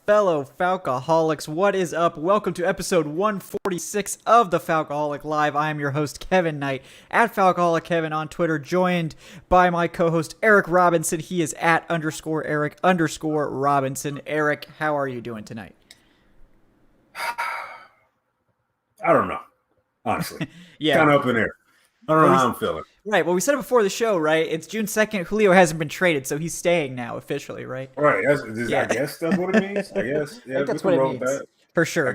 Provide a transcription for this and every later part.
fellow Falcoholics. What is up? Welcome to episode 146 of the Falcoholic Live. I am your host, Kevin Knight, at Falcoholic Kevin on Twitter, joined by my co-host, Eric Robinson. He is at _Eric_Robinson. Eric, how are you doing tonight? I don't know, honestly. Yeah. Kind of up in there. I don't know how I'm feeling. Right. Well, we said it before the show, right? It's June 2nd. Julio hasn't been traded, so he's staying now officially, right? Right. I guess that's what it means. I guess. Yeah, I think that's what it means. For sure.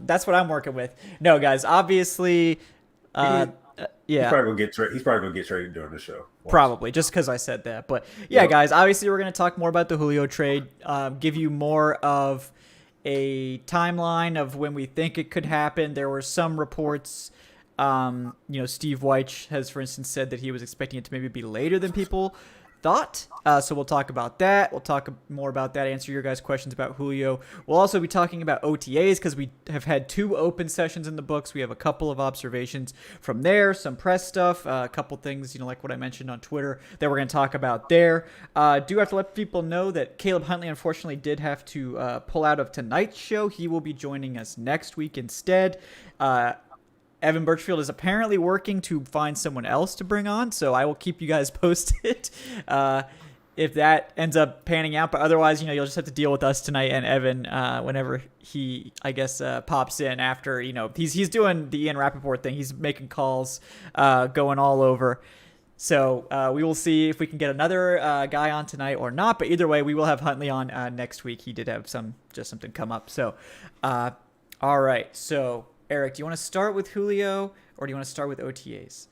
That's what I'm working with. No, guys, obviously, yeah. yeah. He's probably gonna get traded during the show. Probably, just because I said that. But yeah, yep. Guys, obviously we're going to talk more about the Julio trade, give you more of a timeline of when we think it could happen. There were some reports. Steve Wyche has, for instance, said that he was expecting it to maybe be later than people thought. So we'll talk about that. We'll talk more about that, answer your guys' questions about Julio. We'll also be talking about OTAs because we have had 2 open sessions in the books. We have a couple of observations from there, some press stuff, a couple things, like what I mentioned on Twitter that we're going to talk about there. Do have to let people know that Caleb Huntley, unfortunately, did have to pull out of tonight's show. He will be joining us next week instead. Evan Birchfield is apparently working to find someone else to bring on, so I will keep you guys posted if that ends up panning out. But otherwise, you'll just have to deal with us tonight and Evan whenever he, I guess, pops in after, he's doing the Ian Rappaport thing. He's making calls, going all over. So we will see if we can get another guy on tonight or not. But either way, we will have Huntley on next week. He did have something come up. So, all right. So, Eric, do you want to start with Julio or do you want to start with OTAs?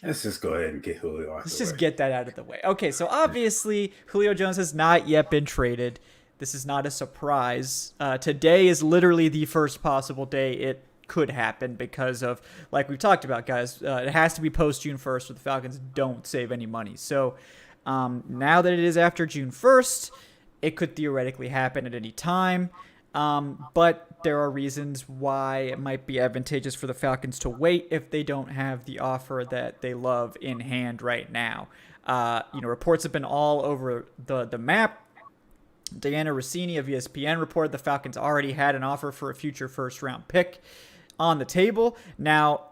Let's just go ahead and get Julio out of the way. Let's just get that out of the way. Okay, so obviously Julio Jones has not yet been traded. This is not a surprise. Today is literally the first possible day it could happen because of, like we've talked about, guys, it has to be post June 1st or the Falcons don't save any money. So now that it is after June 1st, it could theoretically happen at any time. But there are reasons why it might be advantageous for the Falcons to wait if they don't have the offer that they love in hand right now. Reports have been all over the map. Diana Rossini of ESPN reported the Falcons already had an offer for a future first-round pick on the table. Now,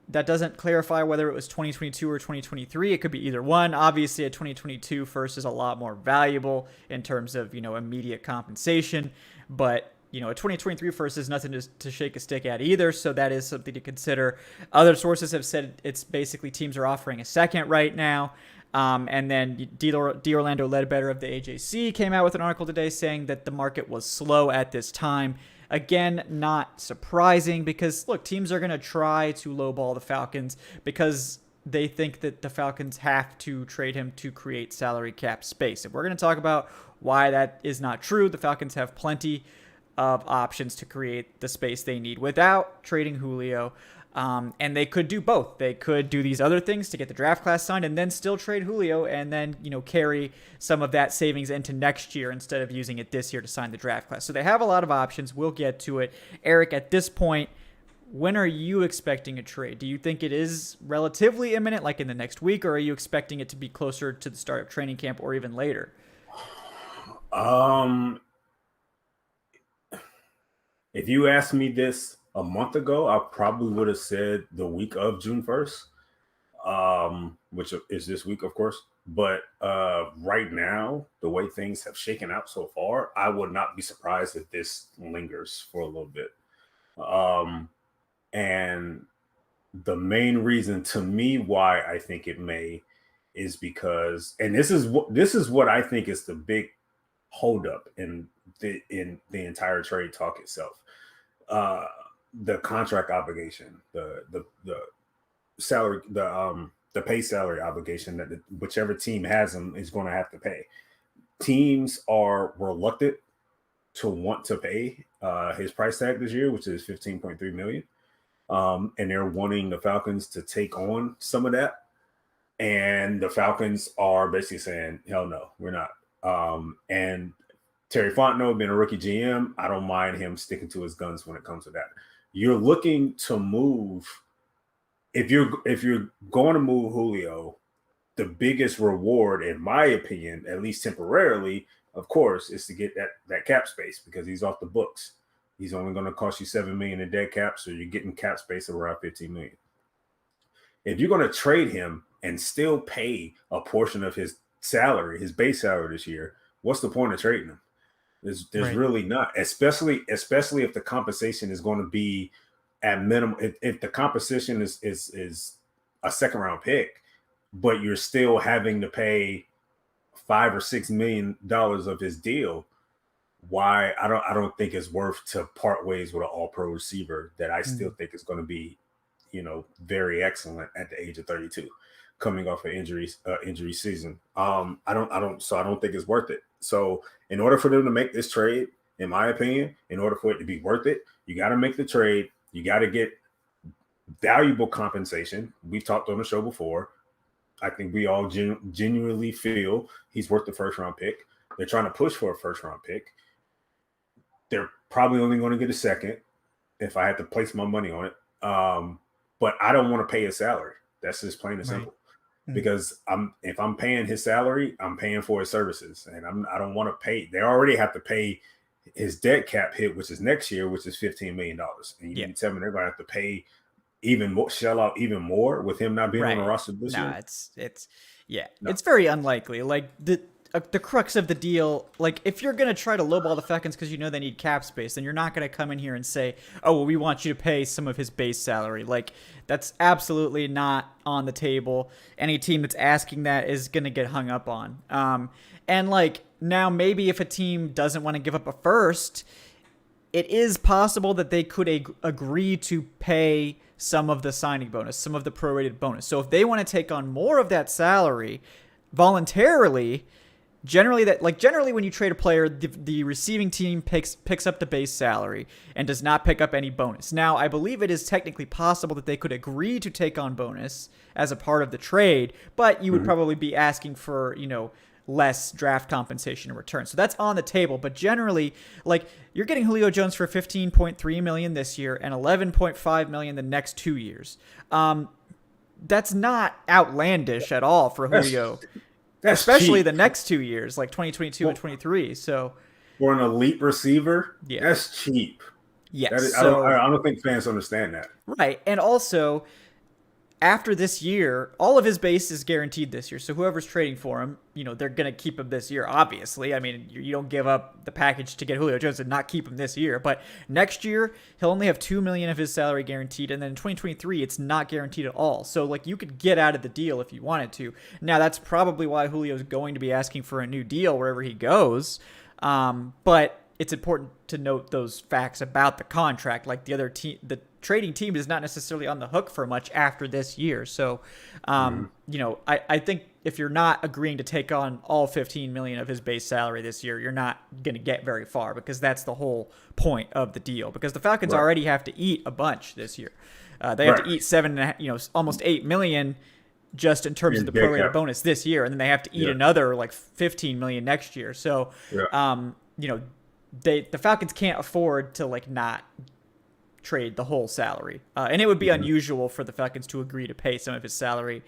that doesn't clarify whether it was 2022 or 2023. It could be either one. Obviously, a 2022 first is a lot more valuable in terms of, immediate compensation. But, a 2023 first is nothing to shake a stick at either, so that is something to consider. Other sources have said it's basically teams are offering a second right now. And then D'Orlando Ledbetter of the AJC came out with an article today saying that the market was slow at this time. Again, not surprising because, look, teams are going to try to lowball the Falcons because they think that the Falcons have to trade him to create salary cap space. And we're going to talk about why that is not true. The Falcons have plenty of options to create the space they need without trading Julio. And they could do both. They could do these other things to get the draft class signed and then still trade Julio and then, carry some of that savings into next year instead of using it this year to sign the draft class. So they have a lot of options. We'll get to it. Eric, at this point, when are you expecting a trade? Do you think it is relatively imminent, like in the next week, or are you expecting it to be closer to the start of training camp or even later? If you asked me this a month ago, I probably would have said the week of June 1st, which is this week, of course. But right now, the way things have shaken out so far, I would not be surprised if this lingers for a little bit. And the main reason to me why I think it may is because, and this is what I think is the big holdup in the entire trade talk itself. The contract obligation, the salary, the pay salary obligation that whichever team has them is going to have to pay. Teams are reluctant to want to pay his price tag this year, which is $15.3 million. And they're wanting the Falcons to take on some of that. And the Falcons are basically saying, hell no, we're not. And Terry Fontenot being a rookie GM, I don't mind him sticking to his guns when it comes to that. You're looking to move. If you're going to move Julio, the biggest reward, in my opinion, at least temporarily, of course, is to get that cap space because he's off the books. He's only going to cost you $7 million in dead cap, so you're getting cap space of around $15 million. If you're going to trade him and still pay a portion of his salary, his base salary this year, what's the point of trading him? There's Right. really not, especially if the compensation is going to be at minimum. If the compensation is a second round pick, but you're still having to pay $5 or $6 million of his deal, why I don't think it's worth to part ways with an all-pro receiver that I still think is going to be, very excellent at the age of 32, coming off an injury season. I don't think it's worth it. So in order for them to make this trade, in my opinion, in order for it to be worth it, you got to make the trade. You got to get valuable compensation. We've talked on the show before. I think we all genuinely feel he's worth the first round pick. They're trying to push for a first round pick. They're probably only going to get a second if I had to place my money on it. But I don't want to pay his salary. That's just plain and simple. Because if I'm paying his salary, I'm paying for his services, and I don't want to pay. They already have to pay his dead cap hit, which is next year, which is $15 million. And you tell me they're going to have to pay even more, shell out even more with him not being on the roster this year. It's very unlikely. Like the crux of the deal, like if you're going to try to lowball the Falcons because they need cap space, then you're not going to come in here and say, oh, well, we want you to pay some of his base salary. Like that's absolutely not on the table. Any team that's asking that is going to get hung up on. And like now maybe if a team doesn't want to give up a first, it is possible that they could agree to pay some of the signing bonus, some of the prorated bonus. So if they want to take on more of that salary voluntarily, generally when you trade a player, the receiving team picks up the base salary and does not pick up any bonus. Now, I believe it is technically possible that they could agree to take on bonus as a part of the trade, but you would probably be asking for, less draft compensation in return. So that's on the table. But generally, like you're getting Julio Jones for $15.3 million this year and $11.5 million the next 2 years. That's not outlandish at all for Julio. That's especially cheap. The next 2 years, like 2022 and 23. So for an elite receiver, that's cheap. Yes. I don't think fans understand that. Right. And also, after this year, all of his base is guaranteed this year. So whoever's trading for him, they're going to keep him this year, obviously. I mean, you don't give up the package to get Julio Jones and not keep him this year. But next year, he'll only have $2 million of his salary guaranteed. And then in 2023, it's not guaranteed at all. So, like, you could get out of the deal if you wanted to. Now, that's probably why Julio's going to be asking for a new deal wherever he goes. But it's important to note those facts about the contract. Like, the other team, the trading team is not necessarily on the hook for much after this year. So, I think if you're not agreeing to take on all $15 million of his base salary this year, you're not going to get very far because that's the whole point of the deal. Because the Falcons already have to eat a bunch this year. They have to eat almost $8 million just in terms of the prorated bonus this year, and then they have to eat another like $15 million next year. So, the Falcons can't afford to like not trade the whole salary, and it would be unusual for the Falcons to agree to pay some of his salary,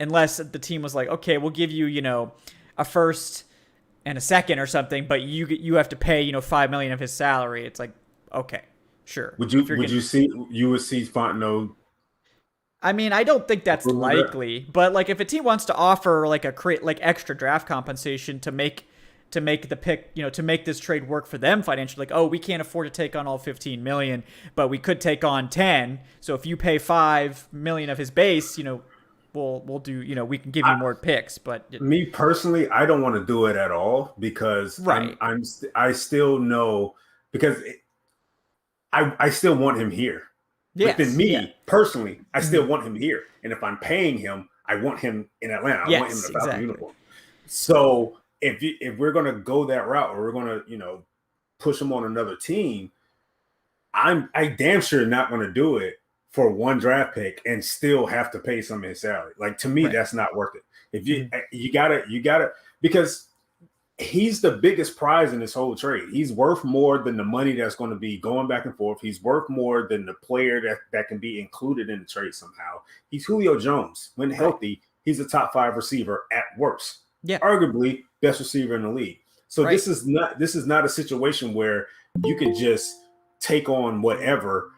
unless the team was like, okay, we'll give you a first and a second or something, but you have to pay $5 million of his salary. It's like, okay, sure. Would you see Fontenot? I mean, I don't think that's likely, but like if a team wants to offer like extra draft compensation to make the pick, to make this trade work for them financially, like, oh, we can't afford to take on all 15 million, but we could take on 10. So if you pay 5 million of his base, we'll do, we can give you more picks. But me personally, I don't want to do it at all because I still know because I still want him here. Yes, within me personally, I still want him here. And if I'm paying him, I want him in Atlanta. I want him in the Falcon uniform. So if we're going to go that route or we're going to, push him on another team, I damn sure not going to do it for one draft pick and still have to pay some of his salary. Like, to me, that's not worth it. If you gotta, because he's the biggest prize in this whole trade. He's worth more than the money that's going to be going back and forth. He's worth more than the player that can be included in the trade somehow. He's Julio Jones. When healthy, he's a top 5 receiver at worst. Yeah. arguably best receiver in the league. So Right. this is not a situation where you could just take on whatever,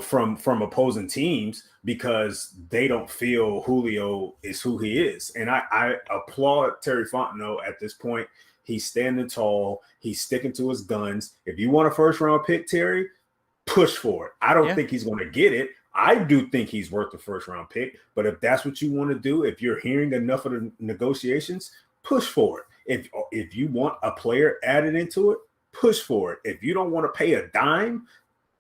from opposing teams because they don't feel Julio is who he is. And I applaud Terry Fontenot at this point. He's standing tall. He's sticking to his guns. If you want a first round pick, Terry, push for it. I don't think he's going to get it. I do think he's worth the first round pick. But if that's what you want to do, if you're hearing enough of the negotiations, push for it. If you want a player added into it, push for it. If you don't want to pay a dime,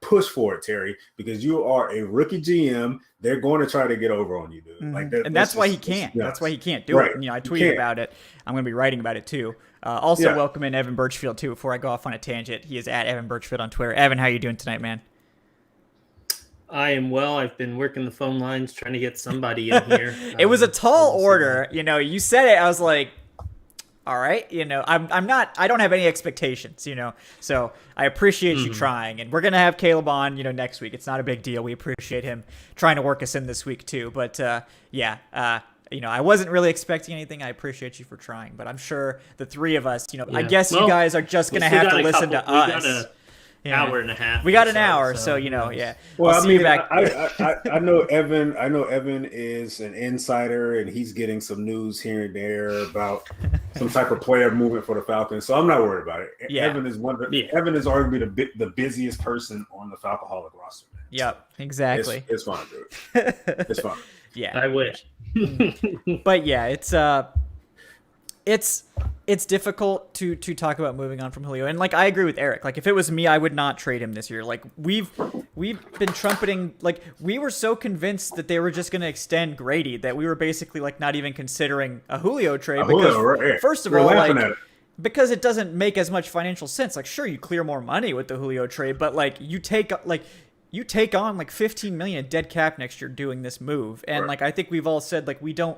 push for it, Terry, because you are a rookie GM. They're going to try to get over on you, dude. Mm-hmm. Like and that's why he can't. That's why he can't do it. And, I tweeted about it. I'm going to be writing about it too. Also, welcome in Evan Birchfield too. Before I go off on a tangent, he is at Evan Birchfield on Twitter. Evan, how are you doing tonight, man? I am well. I've been working the phone lines trying to get somebody in here. It was a tall order. You said it. I was like, all right, I don't have any expectations, so I appreciate you trying, and we're going to have Caleb on, next week. It's not a big deal. We appreciate him trying to work us in this week too. But I wasn't really expecting anything. I appreciate you for trying, but I'm sure the three of us, I guess you guys are just going to have to listen to us. Hour and a half. We got an hour, so yeah. Well, I'll see you back. I know Evan. I know Evan is an insider, and he's getting some news here and there about some type of player movement for the Falcons. So I'm not worried about it. Yeah. Evan is Evan is arguably the busiest person on the Falcoholic roster. Man. Yep, exactly. It's fine, dude. It's fine. Yeah, I wish. But yeah, it's difficult to talk about moving on from Julio. And I agree with Eric. If it was me, I would not trade him this year. We've been trumpeting, we were so convinced that they were just going to extend Grady that we were basically not even considering a Julio trade because first of all, because it doesn't make as much financial sense. Sure, you clear more money with the Julio trade, but you take on $15 million dead cap next year doing this move. And I think we've all said we don't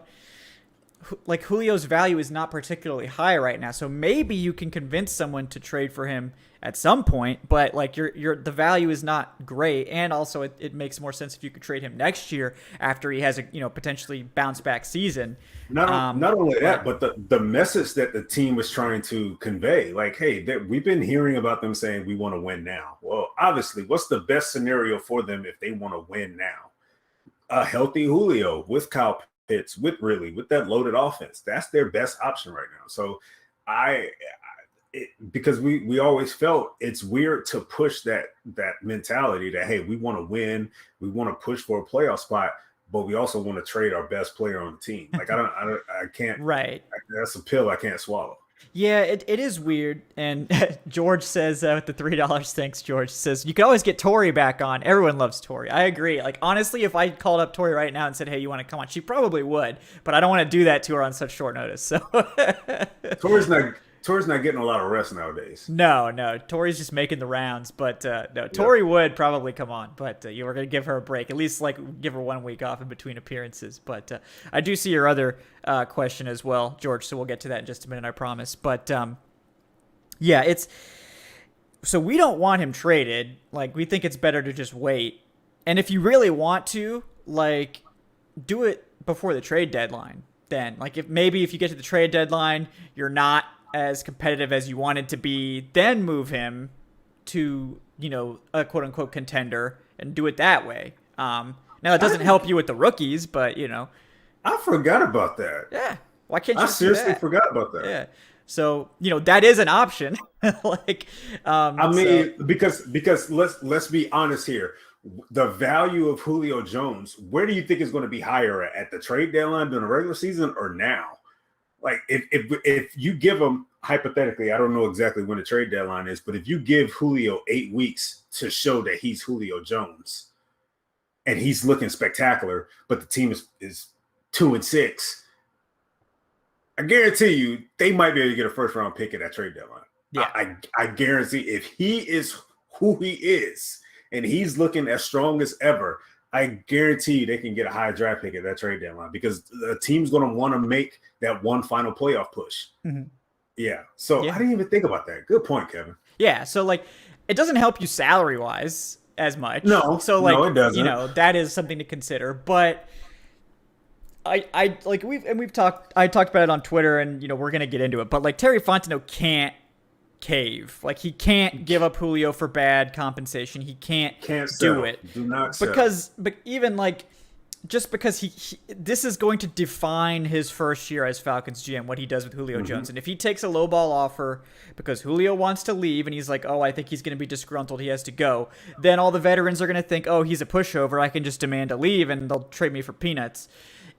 Julio's value is not particularly high right now. So maybe you can convince someone to trade for him at some point, but the value is not great. And also it makes more sense if you could trade him next year after he has a, potentially bounce back season. Not only that, but the message that the team was trying to convey, hey, we've been hearing about them saying we want to win now. Well, obviously, what's the best scenario for them if they want to win now? A healthy Julio with Kyle Pitts, with that loaded offense. That's their best option right now. So because we always felt it's weird to push that mentality that, hey, we want to win, we want to push for a playoff spot, but we also want to trade our best player on the team. I can't. Right. That's a pill I can't swallow. Yeah, it is weird. And George says with the $3, thanks, George, says, you can always get Tori back on. Everyone loves Tori. I agree. Honestly, if I called up Tori right now and said, hey, you want to come on? She probably would. But I don't want to do that to her on such short notice. So Tori's not getting a lot of rest nowadays. No. Tori's just making the rounds. But no, Tori would probably come on. But you were going to give her a break. At least give her 1 week off in between appearances. But I do see your other question as well, George. So we'll get to that in just a minute, I promise. But yeah, so we don't want him traded. We think it's better to just wait. And if you really want to, do it before the trade deadline. Then, if you get to the trade deadline, you're not as competitive as you wanted to be, then move him to, a quote unquote contender and do it that way. Now it doesn't help you with the rookies, but I forgot about that. Yeah. Why can't you? I seriously forgot about that. Yeah. So, that is an option. Because let's be honest here. The value of Julio Jones, where do you think is going to be higher at the trade deadline during the regular season or now? If you give him, hypothetically, I don't know exactly when the trade deadline is, but if you give Julio 8 weeks to show that he's Julio Jones and he's looking spectacular, but the team is 2-6, I guarantee you they might be able to get a first round pick at that trade deadline. Yeah. I guarantee if he is who he is and he's looking as strong as ever, I guarantee you they can get a high draft pick at that trade deadline because the team's going to want to make that one final playoff push. Mm-hmm. Yeah. So I didn't even think about that. Good point, Kevin. Yeah. So it doesn't help you salary wise as much. No. So no, it doesn't. That is something to consider. But I like I talked about it on Twitter, and we're gonna get into it, but like Terry Fontenot can't cave. Like he can't give up Julio for bad compensation. He can't do settle. it. Do not settle. But even like just because he this is going to define his first year as Falcons GM, what he does with Julio Jones. And if he takes a lowball offer because Julio wants to leave and he's like, oh, I think he's going to be disgruntled, he has to go, then all the veterans are going to think, oh, he's a pushover, I can just demand to leave and they'll trade me for peanuts.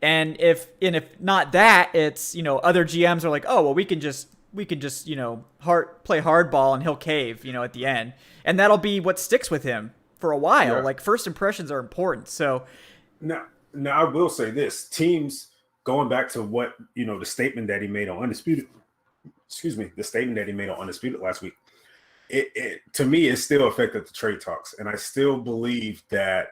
And if not that, it's, other GMs are like, oh, well, we can just play hardball and he'll cave, at the end. And that'll be what sticks with him for a while. Yeah. Like first impressions are important. So Now I will say this: teams, going back to what the statement that he made on Undisputed. The statement that he made on Undisputed last week. It to me it still affected the trade talks, and I still believe that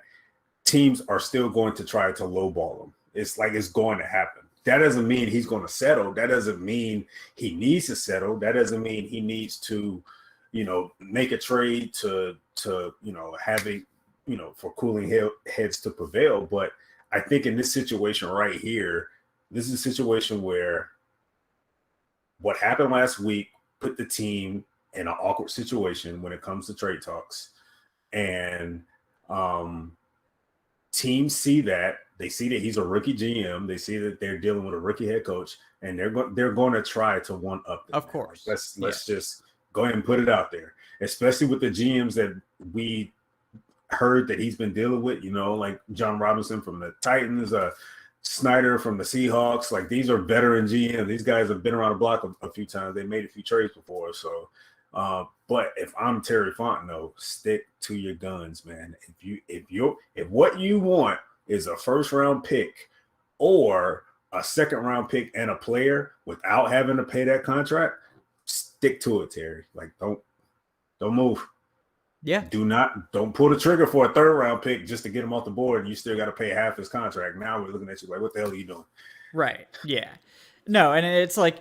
teams are still going to try to lowball him. It's like it's going to happen. That doesn't mean he's going to settle. That doesn't mean he needs to settle. That doesn't mean he needs to, make a trade to have a for cooling heads to prevail. But I think in this situation right here, this is a situation where what happened last week put the team in an awkward situation when it comes to trade talks. And teams see that. They see that he's a rookie GM. They see that they're dealing with a rookie head coach, and they're going to try to one up them. Of course. Let's just go ahead and put it out there, especially with the GMs that we heard that he's been dealing with, like John Robinson from the Titans, Snyder from the Seahawks. Like these are veteran GMs. These guys have been around the block a few times. They made a few trades before. So, but if I'm Terry Fontenot, stick to your guns, man. If what you want is a first round pick or a second round pick and a player without having to pay that contract, stick to it, Terry. Like don't move. Yeah. Don't pull the trigger for a third round pick just to get him off the board. And you still got to pay half his contract. Now we're looking at you like, what the hell are you doing? Right. Yeah. No, and it's like,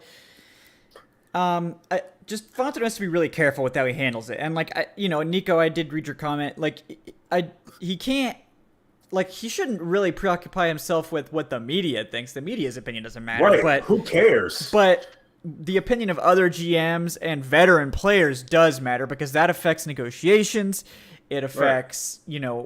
just Fontenot has to be really careful with how he handles it. And like, Nico, I did read your comment. Like, he can't. Like, he shouldn't really preoccupy himself with what the media thinks. The media's opinion doesn't matter. Right. But who cares? But the opinion of other GMs and veteran players does matter because that affects negotiations. It affects,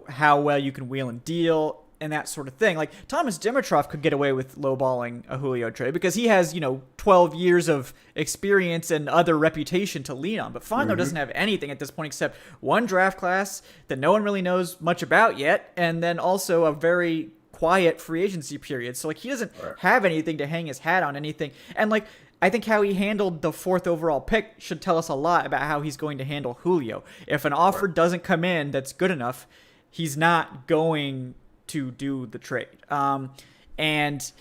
how well you can wheel and deal and that sort of thing. Like, Thomas Dimitroff could get away with lowballing a Julio trade because he has, 12 years of experience and other reputation to lean on. But Fontenot doesn't have anything at this point except one draft class that no one really knows much about yet, and then also a very quiet free agency period. So, like, he doesn't have anything to hang his hat on, anything. And, like, I think how he handled the 4th overall pick should tell us a lot about how he's going to handle Julio. If an offer doesn't come in that's good enough, he's not going to do the trade. And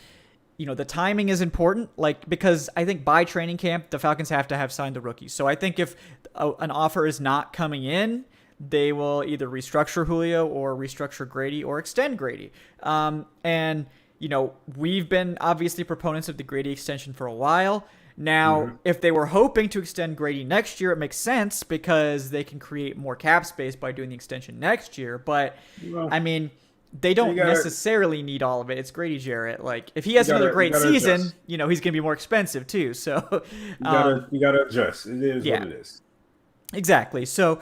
the timing is important, like, because I think by training camp, the Falcons have to have signed the rookies. So I think if an offer is not coming in, they will either restructure Julio or restructure Grady or extend Grady. And we've been obviously proponents of the Grady extension for a while. Now, if they were hoping to extend Grady next year, it makes sense because they can create more cap space by doing the extension next year. But, I mean, they don't necessarily need all of it. It's Grady Jarrett. Like, if he has another great season, he's going to be more expensive too. So you gotta adjust. It is what it is. Exactly. So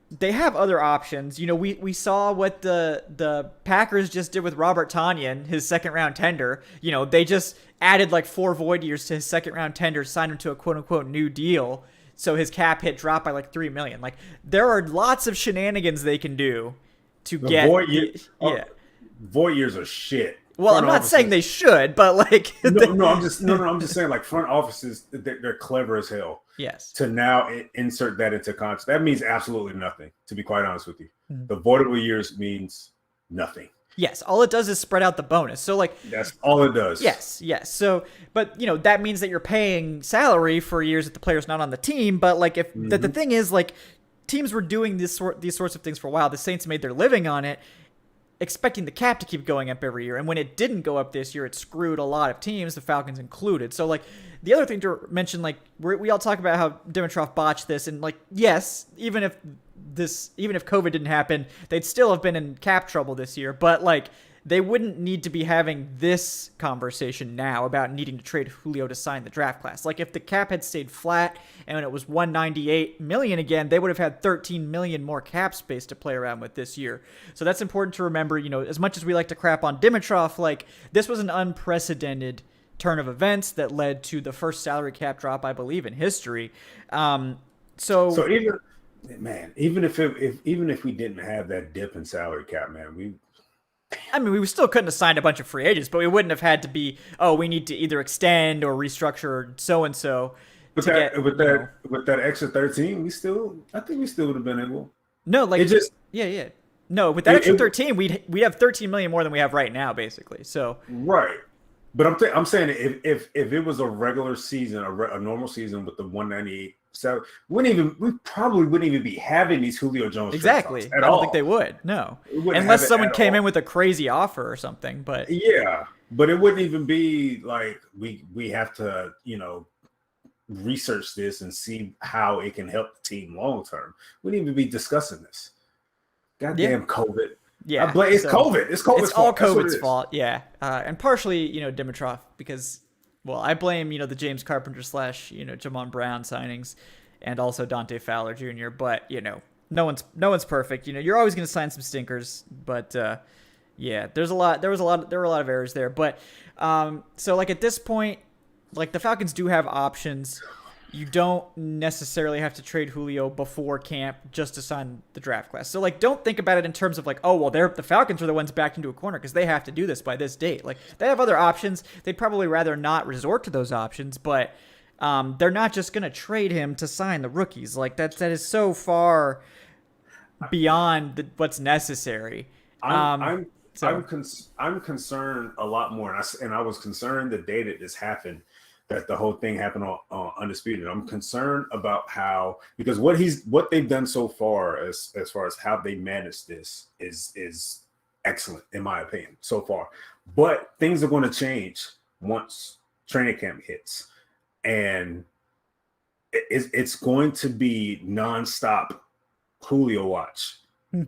they have other options. We saw what the Packers just did with Robert Tonyan, his second round tender. They just added like 4 void years to his second round tender, signed him to a quote unquote new deal. So his cap hit dropped by like $3 million. Like, there are lots of shenanigans they can do to get void years are shit. Well, I'm not saying they should, but like I'm just saying, like, front offices, they're clever as hell. Yes. To now insert that into contract, that means absolutely nothing. To be quite honest with you, the voidable years means nothing. Yes, all it does is spread out the bonus. So, like, that's all it does. Yes. So, but that means that you're paying salary for years that the player's not on the team. But like, if the thing is, like, teams were doing these sorts of things for a while. The Saints made their living on it, expecting the cap to keep going up every year. And when it didn't go up this year, it screwed a lot of teams, the Falcons included. So, like, the other thing to mention, like, we all talk about how Dimitroff botched this, and, like, yes, even if COVID didn't happen, they'd still have been in cap trouble this year. But, like, they wouldn't need to be having this conversation now about needing to trade Julio to sign the draft class. Like if the cap had stayed flat and it was 198 million again, they would have had 13 million more cap space to play around with this year. So that's important to remember. You know, as much as we like to crap on Dimitrov, like this was an unprecedented turn of events that led to the first salary cap drop, I believe, in history. So even if we didn't have that dip in salary cap, man, we still couldn't have signed a bunch of free agents, but we wouldn't have had to be, we need to either extend or restructure so-and-so. With that extra 13, I think we still would have been able. No, like, yeah. No, with that extra 13, we'd have 13 million more than we have right now, basically. So right. But I'm saying if it was a regular season, a normal season with the 198 salary, we probably wouldn't even be having these Julio Jones exactly. I don't think they would. No, unless someone came in with a crazy offer or something. But yeah, but it wouldn't even be like we have to research this and see how it can help the team long term. We didn't even be discussing this. Goddamn COVID. Yeah, it's COVID. It's COVID's fault. All COVID's fault. Yeah, and partially, Dimitrov, because, well, I blame the James Carpenter / Jamon Brown signings, and also Dante Fowler Jr. But no one's perfect. You're always going to sign some stinkers. But yeah, there were a lot of errors there. But so like at this point, like the Falcons do have options. You don't necessarily have to trade Julio before camp just to sign the draft class. So, like, don't think about it in terms of, like, the Falcons are the ones backed into a corner because they have to do this by this date. Like, they have other options. They'd probably rather not resort to those options, but they're not just going to trade him to sign the rookies. Like, that is so far beyond what's necessary. I'm concerned a lot more, and I was concerned the day that this happened, that the whole thing happened on Undisputed. I'm concerned about because what they've done so far as far as how they managed this is excellent in my opinion so far. But things are going to change once training camp hits, and it's going to be nonstop Julio watch,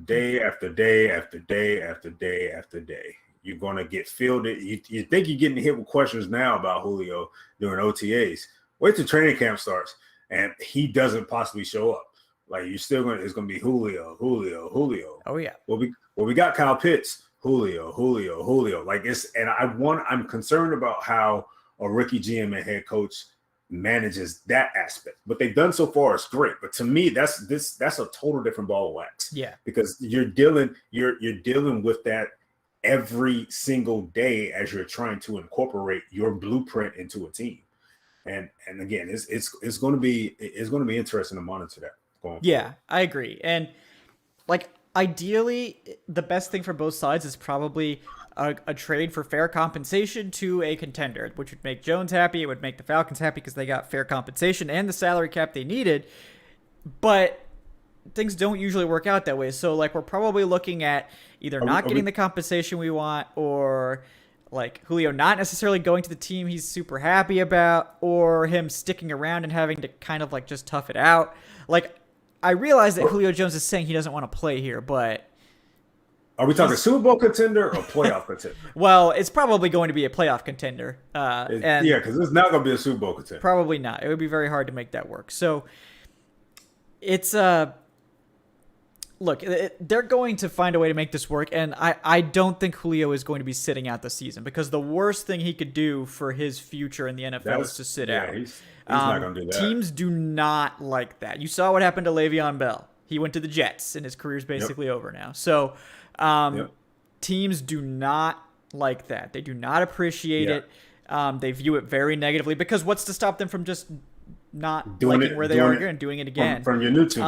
day after day after day after day after day. You're going to get fielded. You think you're getting hit with questions now about Julio during OTAs. Wait till training camp starts and he doesn't possibly show up. Like it's going to be Julio. Oh yeah. Well, we got Kyle Pitts, Julio. Like I'm concerned about how a rookie GM and head coach manages that aspect. What they've done so far is great. But to me, that's a total different ball of wax. Yeah. Because you're dealing with that every single day as you're trying to incorporate your blueprint into a team, and again, it's going to be interesting to monitor that. Yeah, I agree, and like ideally, the best thing for both sides is probably a trade for fair compensation to a contender, which would make Jones happy. It would make the Falcons happy because they got fair compensation and the salary cap they needed, but things don't usually work out that way. So like we're probably looking at either not getting the compensation we want, or like Julio not necessarily going to the team he's super happy about, or him sticking around and having to kind of like just tough it out. Like I realize that Julio Jones is saying he doesn't want to play here, but are we talking Super Bowl contender or playoff contender? Well, it's probably going to be a playoff contender. Because it's not going to be a Super Bowl contender. Probably not. It would be very hard to make that work. So it's look, they're going to find a way to make this work, and I don't think Julio is going to be sitting out the season, because the worst thing he could do for his future in the NFL is to sit out. He's not going to do that. Teams do not like that. You saw what happened to Le'Veon Bell. He went to the Jets, and his career's basically over now. So teams do not like that. They do not appreciate it. They view it very negatively, because what's to stop them from just not liking where they are and doing it again from your new team?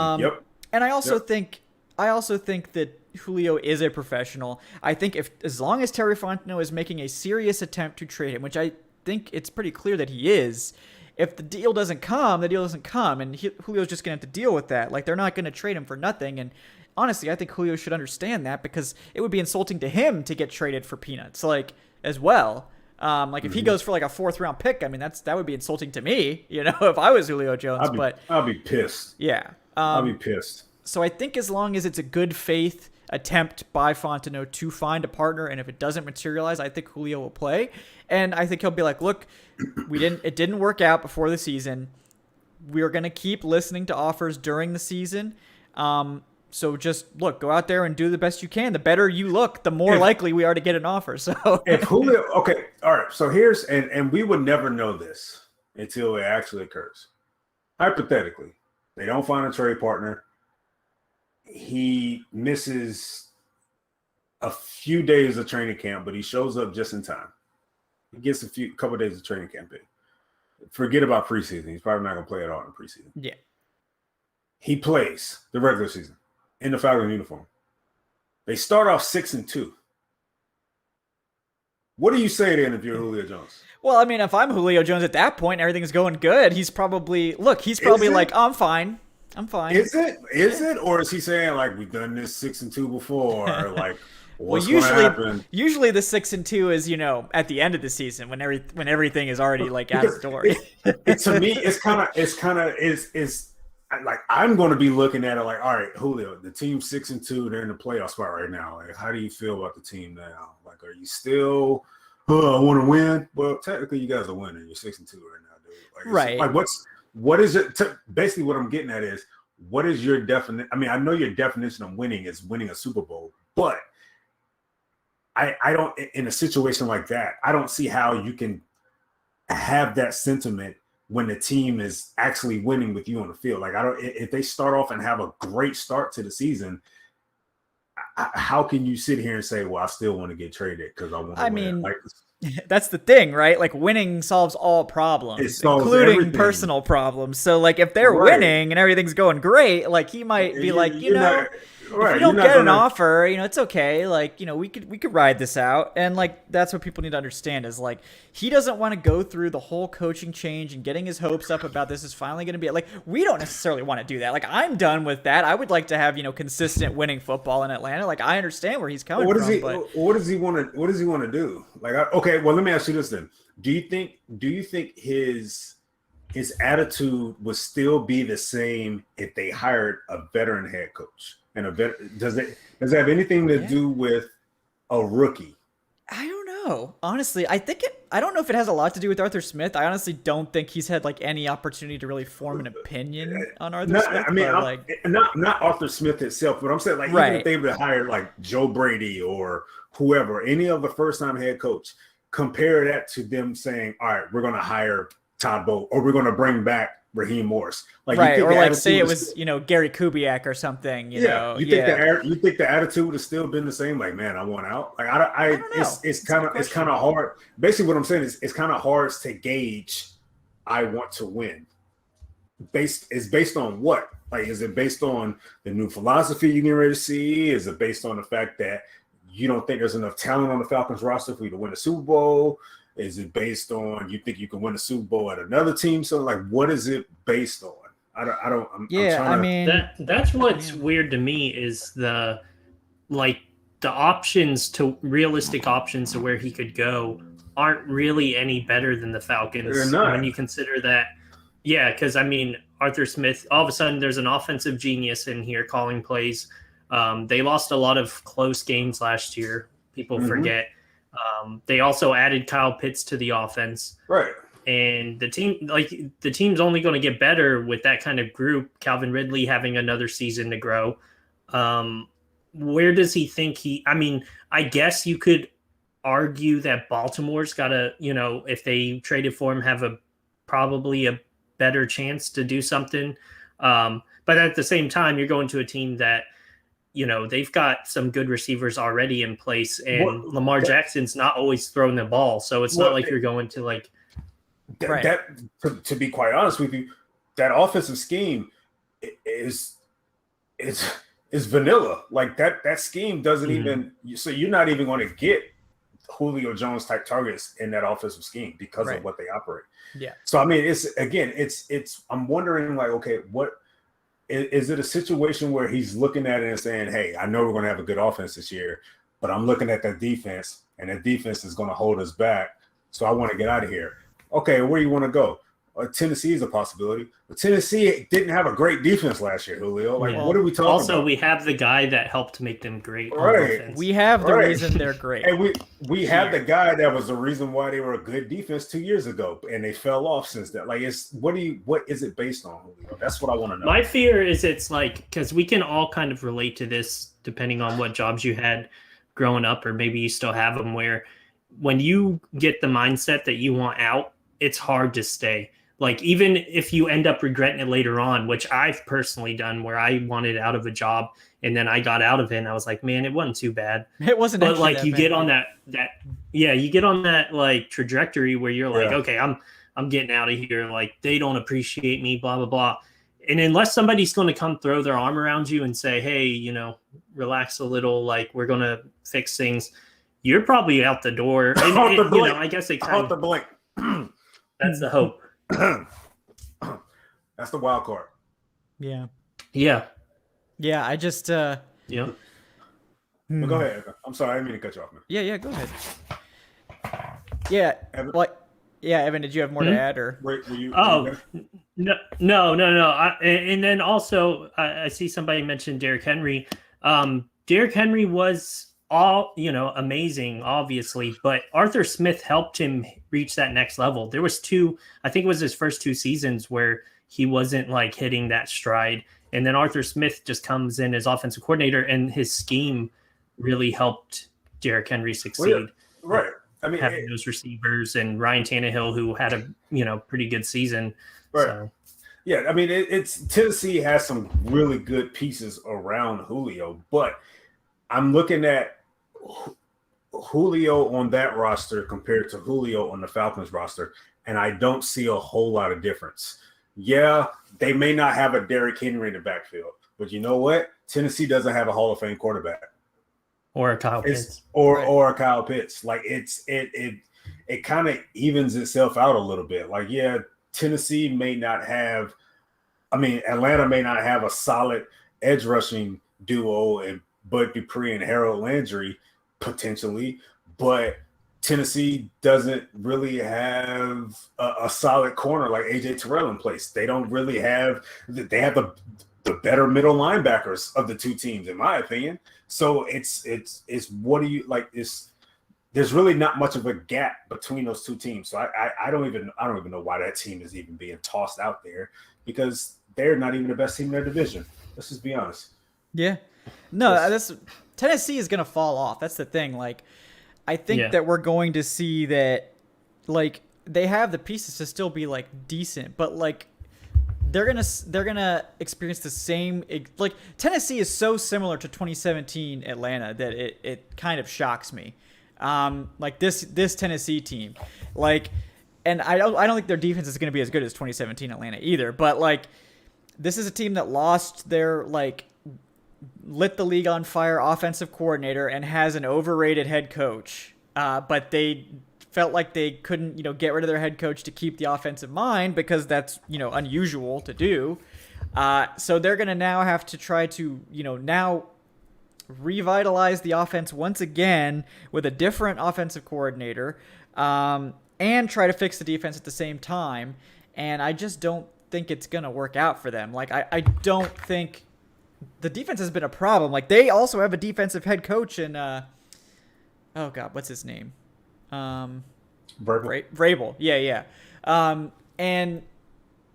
And I also think that Julio is a professional. I think as long as Terry Fontenot is making a serious attempt to trade him, which I think it's pretty clear that he is, if the deal doesn't come, the deal doesn't come, and Julio's just going to have to deal with that. Like, they're not going to trade him for nothing, and honestly, I think Julio should understand that, because it would be insulting to him to get traded for peanuts, like, as well. If he goes for like a 4th round pick, I mean, that would be insulting to me, if I was Julio Jones. I'll be pissed. Yeah. I'll be pissed. So I think as long as it's a good faith attempt by Fontenot to find a partner. And if it doesn't materialize, I think Julio will play. And I think he'll be like, look, it didn't work out before the season. We're going to keep listening to offers during the season. So just look, go out there and do the best you can. The better you look, the more likely we are to get an offer. So if Julio, okay, all right. So here's, and we would never know this until it actually occurs. Hypothetically, they don't find a trade partner. He misses a few days of training camp, but he shows up just in time. He gets couple of days of training camp in. Forget about preseason. He's probably not going to play at all in preseason. Yeah. He plays the regular season in the Falcons uniform. They start off 6-2. What do you say then if you're Julio Jones? Well, I mean, if I'm Julio Jones at that point, everything's going good. He's probably like, I'm fine. Is it? Or is he saying like, we've done this 6-2 before? Or like, what's well, going to happen? Usually the 6-2 is, at the end of the season when everything is already like out the door. To me, it's like, I'm going to be looking at it like, all right, Julio, the team's 6-2. They're in the playoff spot right now. Like, how do you feel about the team now? Like, are you still, I want to win? Well, technically, you guys are winning. You're 6-2 right now, dude. Like, right. Like, what is it? Basically, what I'm getting at is, what is your definition? I mean, I know your definition of winning is winning a Super Bowl, but I don't, in a situation like that, I don't see how you can have that sentiment when the team is actually winning with you on the field. Like, if they start off and have a great start to the season, how can you sit here and say, well, I still want to get traded because I want to win? Mean, like, that's the thing, right? Like, winning solves all problems, including everything. Personal problems. So, like, if they're winning and everything's going great, like, he might be like, if you don't get an offer, it's okay. Like, we could ride this out. And like, that's what people need to understand is like, he doesn't want to go through the whole coaching change and getting his hopes up about this is finally going to be like, we don't necessarily want to do that. Like, I'm done with that. I would like to have, consistent winning football in Atlanta. Like, I understand where he's coming from. What does he want to do? Like, okay, well, let me ask you this then. Do you think his attitude would still be the same if they hired a veteran head coach? And does it have anything to do with a rookie? I don't know. Honestly, I don't know if it has a lot to do with Arthur Smith. I honestly don't think he's had like any opportunity to really form an opinion on Arthur Smith. I mean, not Arthur Smith itself, but I'm saying like, even if they would hire like Joe Brady or whoever, any other first-time head coach, compare that to them saying, all right, we're going to hire Todd Bowles or we're going to bring back Raheem Morris, like, right? Or like, say it was Gary Kubiak or something. You think the attitude would have still been the same? Like, man, I want out. Like, I don't know. It's kind of hard. Basically, what I'm saying is, it's kind of hard to gauge. I want to win. Based on what? Like, is it based on the new philosophy you get ready to see? Is it based on the fact that you don't think there's enough talent on the Falcons roster for you to win a Super Bowl? Is it based on you think you can win a Super Bowl at another team? So, like, what is it based on? That's what's weird to me is the options to realistic options to where he could go aren't really any better than the Falcons when you consider that. Yeah, because I mean, Arthur Smith, all of a sudden there's an offensive genius in here calling plays. They lost a lot of close games last year. People forget. They also added Kyle Pitts to the offense. Right. And the team's only going to get better with that kind of group. Calvin Ridley having another season to grow. Where does he think I guess you could argue that Baltimore's got to, if they traded for him, have probably a better chance to do something. But at the same time, you're going to a team that, they've got some good receivers already in place, and Lamar Jackson's not always throwing the ball. So it's not like you're going to like to be quite honest with you, that offensive scheme is vanilla. Like that scheme doesn't even, so you're not even going to get Julio Jones type targets in that offensive scheme because of what they operate. Yeah. So, I mean, I'm wondering like, okay, what, is it a situation where he's looking at it and saying, hey, I know we're going to have a good offense this year, but I'm looking at that defense, and that defense is going to hold us back. So I want to get out of here. Okay, where do you want to go? Tennessee is a possibility. But Tennessee didn't have a great defense last year, Julio. Like, what are we talking also, about? we have the guy that helped make them great on Right. offense. We have the reason they're great. And we have the guy that was the reason why they were a good defense 2 years ago, and they fell off since then. Like, what is it based on, Julio? That's what I want to know. My fear is it's like, because we can all kind of relate to this depending on what jobs you had growing up, or maybe you still have them, where when you get the mindset that you want out, it's hard to stay. Like, even if you end up regretting it later on, which I've personally done, where I wanted out of a job and then I got out of it and I was like, man, it wasn't too bad. It wasn't. But like, you get on that you get on that like trajectory where you're like, okay, I'm getting out of here. Like, they don't appreciate me, blah, blah, blah. And unless somebody's going to come throw their arm around you and say, hey, you know, relax a little, like, we're going to fix things, you're probably out the door. And, you know, I guess it kind of, blink. that's the hope. That's the wild card. Yeah. I just Yeah. But go ahead. I'm sorry, I didn't mean to cut you off, man. Yeah, go ahead. Yeah, Evan? Evan, did you have more to add, or? Were you No. And then also, I see somebody mentioned Derrick Henry. Derrick Henry was amazing, obviously, but Arthur Smith helped him reach that next level. There was I think it was his first 2 seasons where he wasn't like hitting that stride. And then Arthur Smith just comes in as offensive coordinator, and his scheme really helped Derrick Henry succeed. Well, right. I mean, having those receivers and Ryan Tannehill, who had a pretty good season. Right. So. Yeah, I mean, it's Tennessee has some really good pieces around Julio, but I'm looking at Julio on that roster compared to Julio on the Falcons roster, and I don't see a whole lot of difference. Yeah, they may not have a Derrick Henry in the backfield, but you know what? Tennessee doesn't have a Hall of Fame quarterback. Or a Kyle Pitts. Or a Kyle Pitts. Like, it kind of evens itself out a little bit. Like, yeah, Tennessee may not have – I mean, Atlanta may not have a solid edge rushing duo and Bud Dupree and Harold Landry potentially, but Tennessee doesn't really have a solid corner like A.J. Terrell in place. They don't really have – they have the better middle linebackers of the two teams, in my opinion. So it's what do you like? There's really not much of a gap between those two teams. So I don't even know why that team is even being tossed out there, because they're not even the best team in their division. Let's just be honest. Yeah, no, Tennessee is gonna fall off. That's the thing. Like, I think that we're going to see that, like, they have the pieces to still be like decent, but like, they're gonna experience the same, like, Tennessee is so similar to 2017 Atlanta that it kind of shocks me. Like this Tennessee team, like, and I don't think their defense is gonna be as good as 2017 Atlanta either. But like, this is a team that lost their, like, lit the league on fire offensive coordinator and has an overrated head coach. But they felt like they couldn't, get rid of their head coach to keep the offensive mind, because that's, unusual to do. So they're going to now have to try to, now revitalize the offense once again with a different offensive coordinator, and try to fix the defense at the same time. And I just don't think it's going to work out for them. Like, I don't think the defense has been a problem. Like, they also have a defensive head coach in, oh God, what's his name? Vrabel. Yeah. And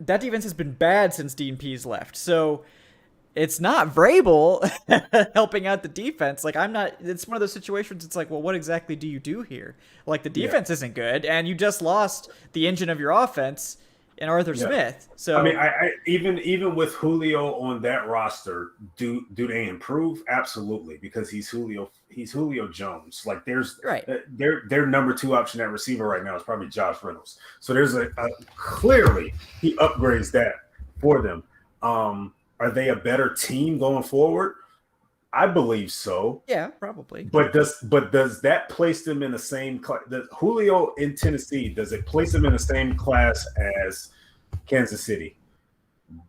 that defense has been bad since Dean Pease left. So it's not Vrabel helping out the defense. Like, it's one of those situations. It's like, well, what exactly do you do here? Like, the defense isn't good, and you just lost the engine of your offense in Arthur Smith. So I mean, I even with Julio on that roster, do they improve? Absolutely, because he's Julio Jones. Like, there's their number 2 option at receiver right now is probably Josh Reynolds. So there's a clearly he upgrades that for them. Are they a better team going forward? I believe so. Yeah, probably. But does that place them in the same class? Julio in Tennessee, does it place them in the same class as Kansas City?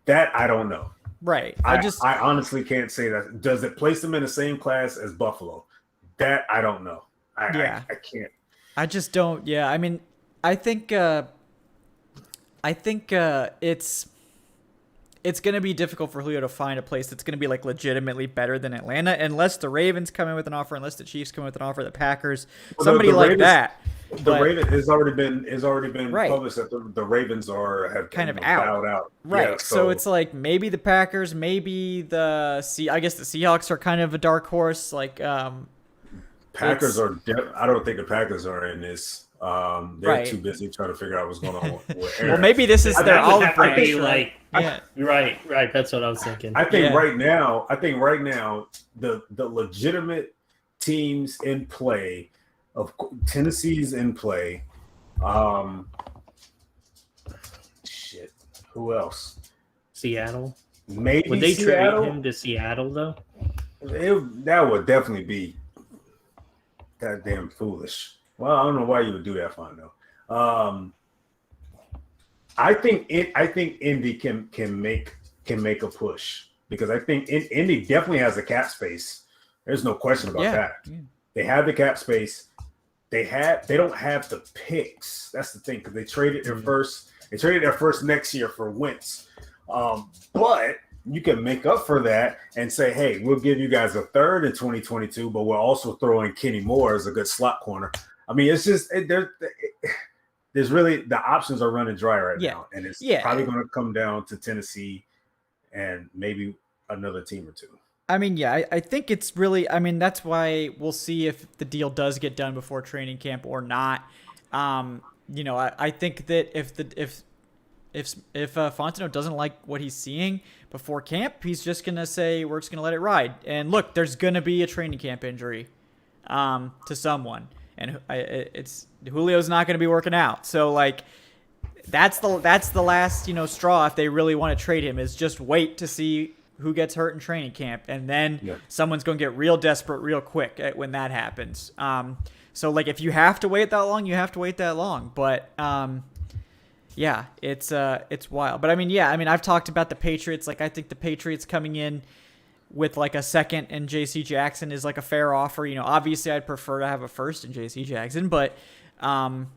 That I don't know. Right. I honestly can't say that. Does it place them in the same class as Buffalo? That I don't know. I can't. I just don't. Yeah. I mean, I think I think it's going to be difficult for Julio to find a place that's going to be like legitimately better than Atlanta, unless the Ravens come in with an offer, unless the Chiefs come in with an offer, the Packers, somebody like Ravens, that. The Ravens has already been right. published that the Ravens have kind of bowed out. Right. Yeah, so it's like maybe the Packers, maybe I guess the Seahawks are kind of a dark horse. Like Packers are. I don't think the Packers are in this. They're too busy trying to figure out what's going on with Aaron. Well, maybe this is their olive branch. Right. That's what I was thinking. I think right now, the legitimate teams in play, of Tennessee's in play. Who else? Seattle. Maybe would they Seattle? trade him to Seattle though? That would definitely be goddamn foolish. Well, I don't know why you would do that, Fondo. I think Indy can make a push because I think Indy definitely has the cap space. There's no question about that. Yeah. They have the cap space. They don't have the picks. That's the thing because they traded their first. They traded their first next year for Wentz. But you can make up for that and say, hey, we'll give you guys a third in 2022, but we'll also throw in Kenny Moore as a good slot corner. I mean, it's just there's really the options are running dry right now, and it's probably going to come down to Tennessee and maybe another team or two. I mean, I think it's really. I mean, that's why we'll see if the deal does get done before training camp or not. I think that if Fontenot doesn't like what he's seeing before camp, he's just gonna say we're just gonna let it ride. And look, there's gonna be a training camp injury to someone. And it's Julio's not going to be working out. So like that's the last, straw if they really want to trade him is just wait to see who gets hurt in training camp. And then someone's going to get real desperate real quick when that happens. So like if you have to wait that long, you have to wait that long. But it's wild. But I mean, I've talked about the Patriots. Like I think the Patriots coming in with like a second and JC Jackson is like a fair offer. Obviously I'd prefer to have a first in JC Jackson, but I'm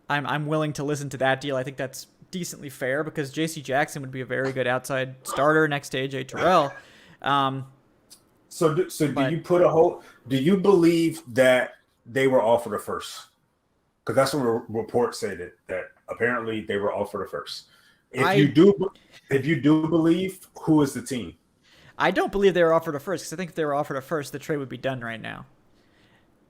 willing to listen to that deal. I think that's decently fair because JC Jackson would be a very good outside starter next to AJ Terrell. Do you believe that they were offered a first? Because that's what reports say that apparently they were offered a first. If you do believe, who is the team? I don't believe they were offered a first because I think if they were offered a first, the trade would be done right now.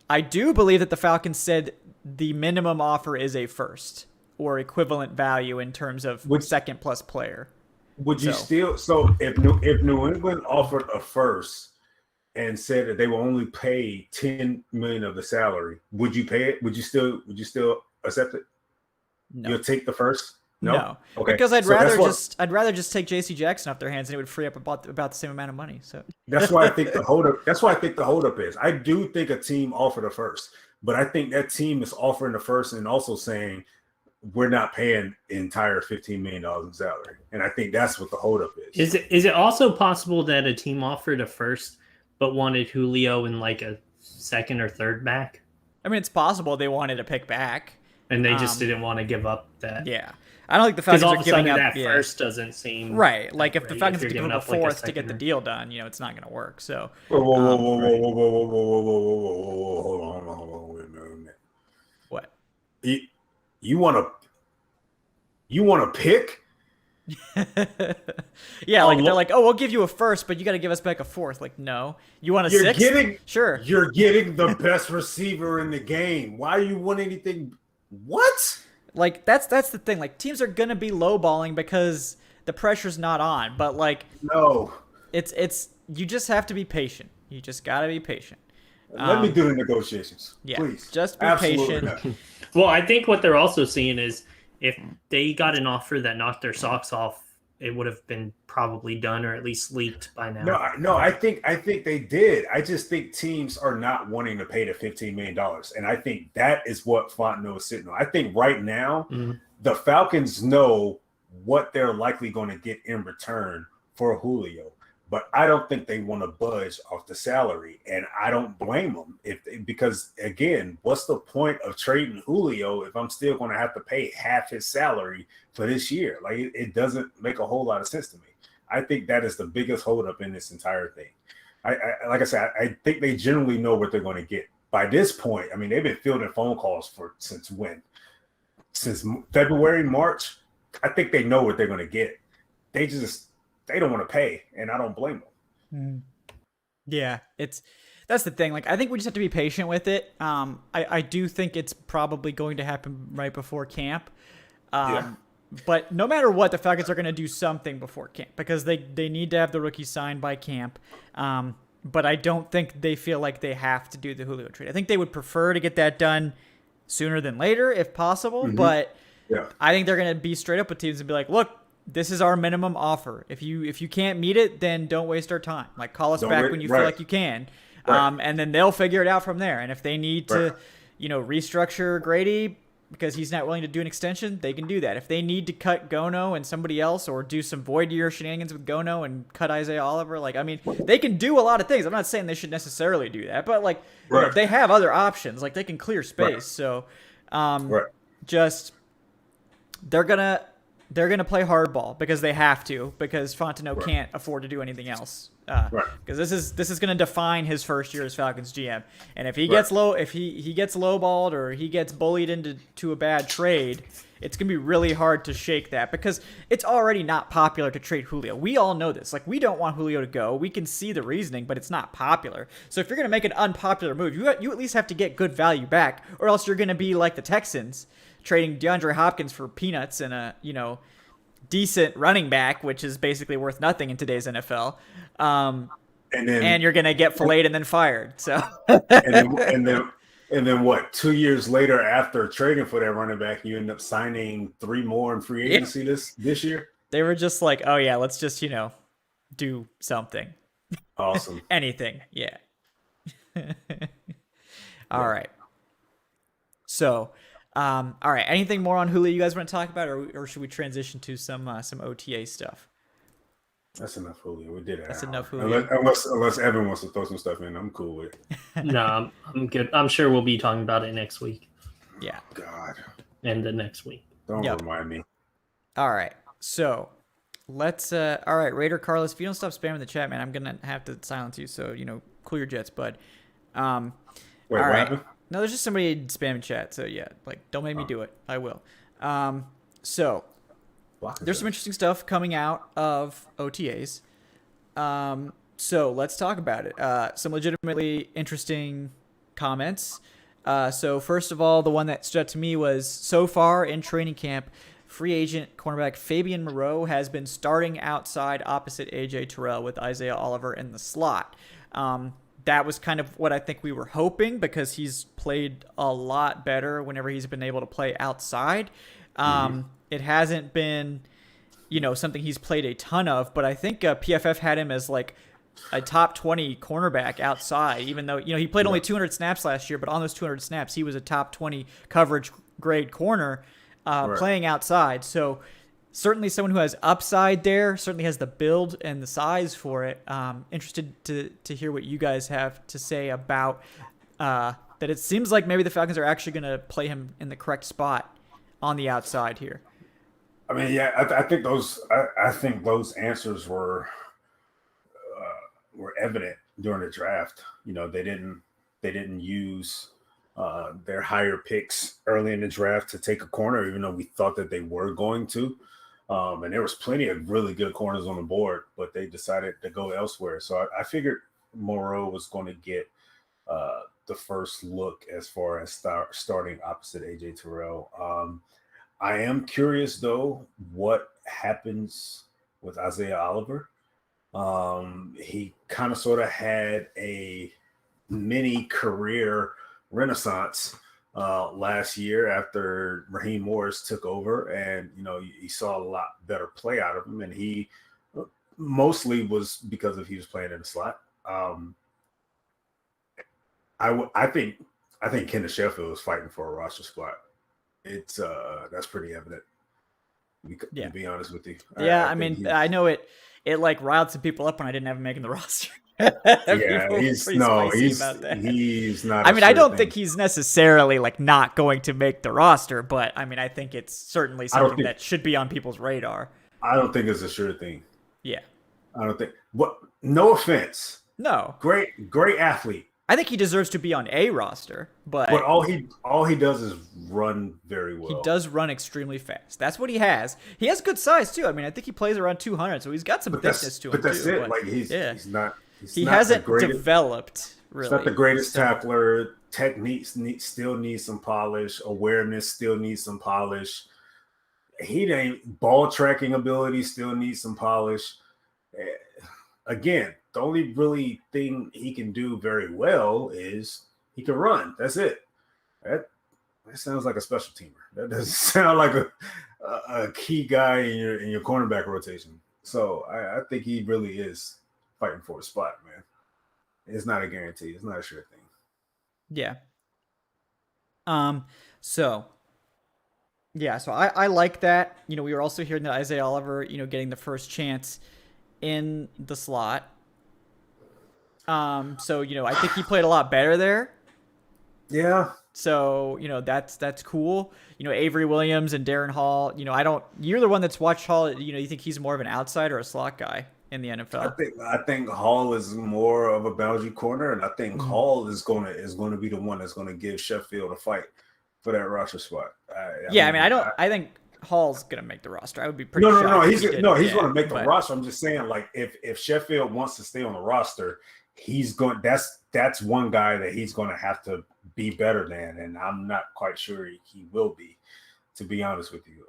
I do believe that the Falcons said the minimum offer is a first or equivalent value in terms of second plus player. Would you if New England offered a first and said that they will only pay $10 million of the salary, would you pay it? Would you still accept it? No. You'll take the first? No. Okay. Because I'd rather just take JC Jackson off their hands and it would free up about the same amount of money. So that's why I think the holdup is. I do think a team offered a first, but I think that team is offering the first and also saying we're not paying the entire $15 million in salary. And I think that's what the holdup is. Is it also possible that a team offered a first but wanted Julio in like a second or third back? I mean, it's possible they wanted a pick back. And they just didn't want to give up that. Yeah. I don't think the Falcons are giving up. That first doesn't seem right. Like if the Falcons give up a fourth to get the deal done, it's not going to work. So whoa, hold on, wait a minute. What? You want to pick? Yeah, like they're like, oh, we'll give you a first, but you got to give us back a fourth. Like, no, you want a sixth? Sure. You're getting the best receiver in the game. Why do you want anything? What? Like that's the thing. Like teams are gonna be lowballing because the pressure's not on. But like, no, it's you just have to be patient. You just gotta be patient. Let me do the negotiations, please. Just be patient. Well, I think what they're also seeing is if they got an offer that knocked their socks off, it would have been probably done or at least leaked by now. No, I think they did. I just think teams are not wanting to pay the $15 million. And I think that is what Fontenot is sitting on. I think right now the Falcons know what they're likely going to get in return for Julio. but I don't think they want to budge off the salary, and I don't blame them because again, what's the point of trading Julio if I'm still going to have to pay half his salary for this year? Like it doesn't make a whole lot of sense to me. I think that is the biggest holdup in this entire thing. I like I said, I think they generally know what they're going to get by this point. I mean, they've been fielding phone calls since when? Since February, March. I think they know what they're going to get. They don't want to pay, and I don't blame them. Yeah, that's the thing. Like, I think we just have to be patient with it. I do think it's probably going to happen right before camp. But no matter what, the Falcons are going to do something before camp because they need to have the rookie signed by camp. But I don't think they feel like they have to do the Julio trade. I think they would prefer to get that done sooner than later if possible. Mm-hmm. But I think they're going to be straight up with teams and be like, look, this is our minimum offer. If you can't meet it, then don't waste our time. Like, call us back when you feel like you can. And then they'll figure it out from there. And if they need to, restructure Grady because he's not willing to do an extension, they can do that. If they need to cut Gono and somebody else or do some void year shenanigans with Gono and cut Isaiah Oliver, they can do a lot of things. I'm not saying they should necessarily do that, but they have other options. Like, they can clear space. So just they're gonna play hardball because they have to, because Fontenot can't afford to do anything else. Because this is going to define his first year as Falcons GM. And if he gets he gets lowballed or he gets bullied into a bad trade, it's going to be really hard to shake that because it's already not popular to trade Julio. We all know this. Like, we don't want Julio to go. We can see the reasoning, but it's not popular. So if you're going to make an unpopular move, you at least have to get good value back, or else you're going to be like the Texans trading DeAndre Hopkins for peanuts and a decent running back, which is basically worth nothing in today's NFL. And you're gonna get filleted and then fired. So and then what? 2 years later, after trading for that running back, you end up signing 3 more in free agency this year. They were just like, oh yeah, let's just do something. Awesome. Anything, yeah. All right. So. All right. Anything more on Julio you guys want to talk about, or should we transition to some OTA stuff? That's enough Julio. We did it. That's enough Julio. Unless Evan wants to throw some stuff in, I'm cool with it. No, I'm good. I'm sure we'll be talking about it next week. Yeah. God. And the next week. Don't remind me. All right. So let's. All right, Raider Carlos. If you don't stop spamming the chat, man, I'm gonna have to silence you. So cool your jets, bud. Wait, all what right. happened? No, there's just somebody spamming chat, so yeah, don't make me do it. I will. So there's some interesting stuff coming out of OTAs. So let's talk about it. Some legitimately interesting comments. So first of all, the one that stood out to me was, so far in training camp, free agent cornerback Fabian Moreau has been starting outside opposite AJ Terrell with Isaiah Oliver in the slot. That was kind of what I think we were hoping, because he's played a lot better whenever he's been able to play outside. It hasn't been, something he's played a ton of, but I think PFF had him as like a top 20 cornerback outside, even though, he played only 200 snaps last year, but on those 200 snaps, he was a top 20 coverage grade corner playing outside. So certainly someone who has upside there, certainly has the build and the size for it. Interested to hear what you guys have to say about that. It seems like maybe the Falcons are actually going to play him in the correct spot on the outside here. I mean, yeah, I think those answers were evident during the draft. They didn't use their higher picks early in the draft to take a corner, even though we thought that they were going to. And there was plenty of really good corners on the board, but they decided to go elsewhere. So I figured Moreau was going to get the first look as far as starting opposite AJ Terrell. I am curious, though, what happens with Isaiah Oliver. He kind of sort of had a mini career renaissance last year after Raheem Morris took over, and you saw a lot better play out of him, and he mostly was because he was playing in the slot. I think Kenneth Sheffield is fighting for a roster spot. It's that's pretty evident. To be honest with you. Yeah, I think mean, I know it like riled some people up when I didn't have him making the roster. Yeah, People were pretty spicy about that. he's not. I mean, I don't think he's necessarily like not going to make the roster, but I mean, I think it's certainly something that should be on people's radar. I don't think it's a sure thing. Yeah, I don't think. What? No offense. No. Great athlete. I think he deserves to be on a roster, but all he does is run very well. He does run extremely fast. That's what he has. He has good size too. I mean, I think he plays around 200, so he's got some thickness to him. But that's too. it. Like he's not. He hasn't developed. Really, he's not the greatest tackler. Technique still needs some polish. Awareness still needs some polish. Ball tracking ability still needs some polish. Again, the only really thing he can do very well is he can run. That's it. That sounds like a special teamer. That doesn't sound like a key guy in your cornerback rotation. So I think he really is fighting for a spot, man. It's not a guarantee. It's not a sure thing. Yeah. So I like that. You know, we were also hearing that Isaiah Oliver, you know, getting the first chance in the slot. So, you know, I think he played a lot better there. Yeah. So, you know, that's cool. You know, Avery Williams and Darren Hall, you know, you're the one that's watched Hall. You know, you think he's more of an outside or a slot guy in the NFL? I think Hall is more of a boundary corner, and I think Hall is going to be the one that's going to give Sheffield a fight for that roster spot. I think Hall's going to make the roster. I would be pretty No, shocked. he's going to make the roster. I'm just saying, like, if Sheffield wants to stay on the roster, that's one guy that he's going to have to be better than, and I'm not quite sure he will be, to be honest with you.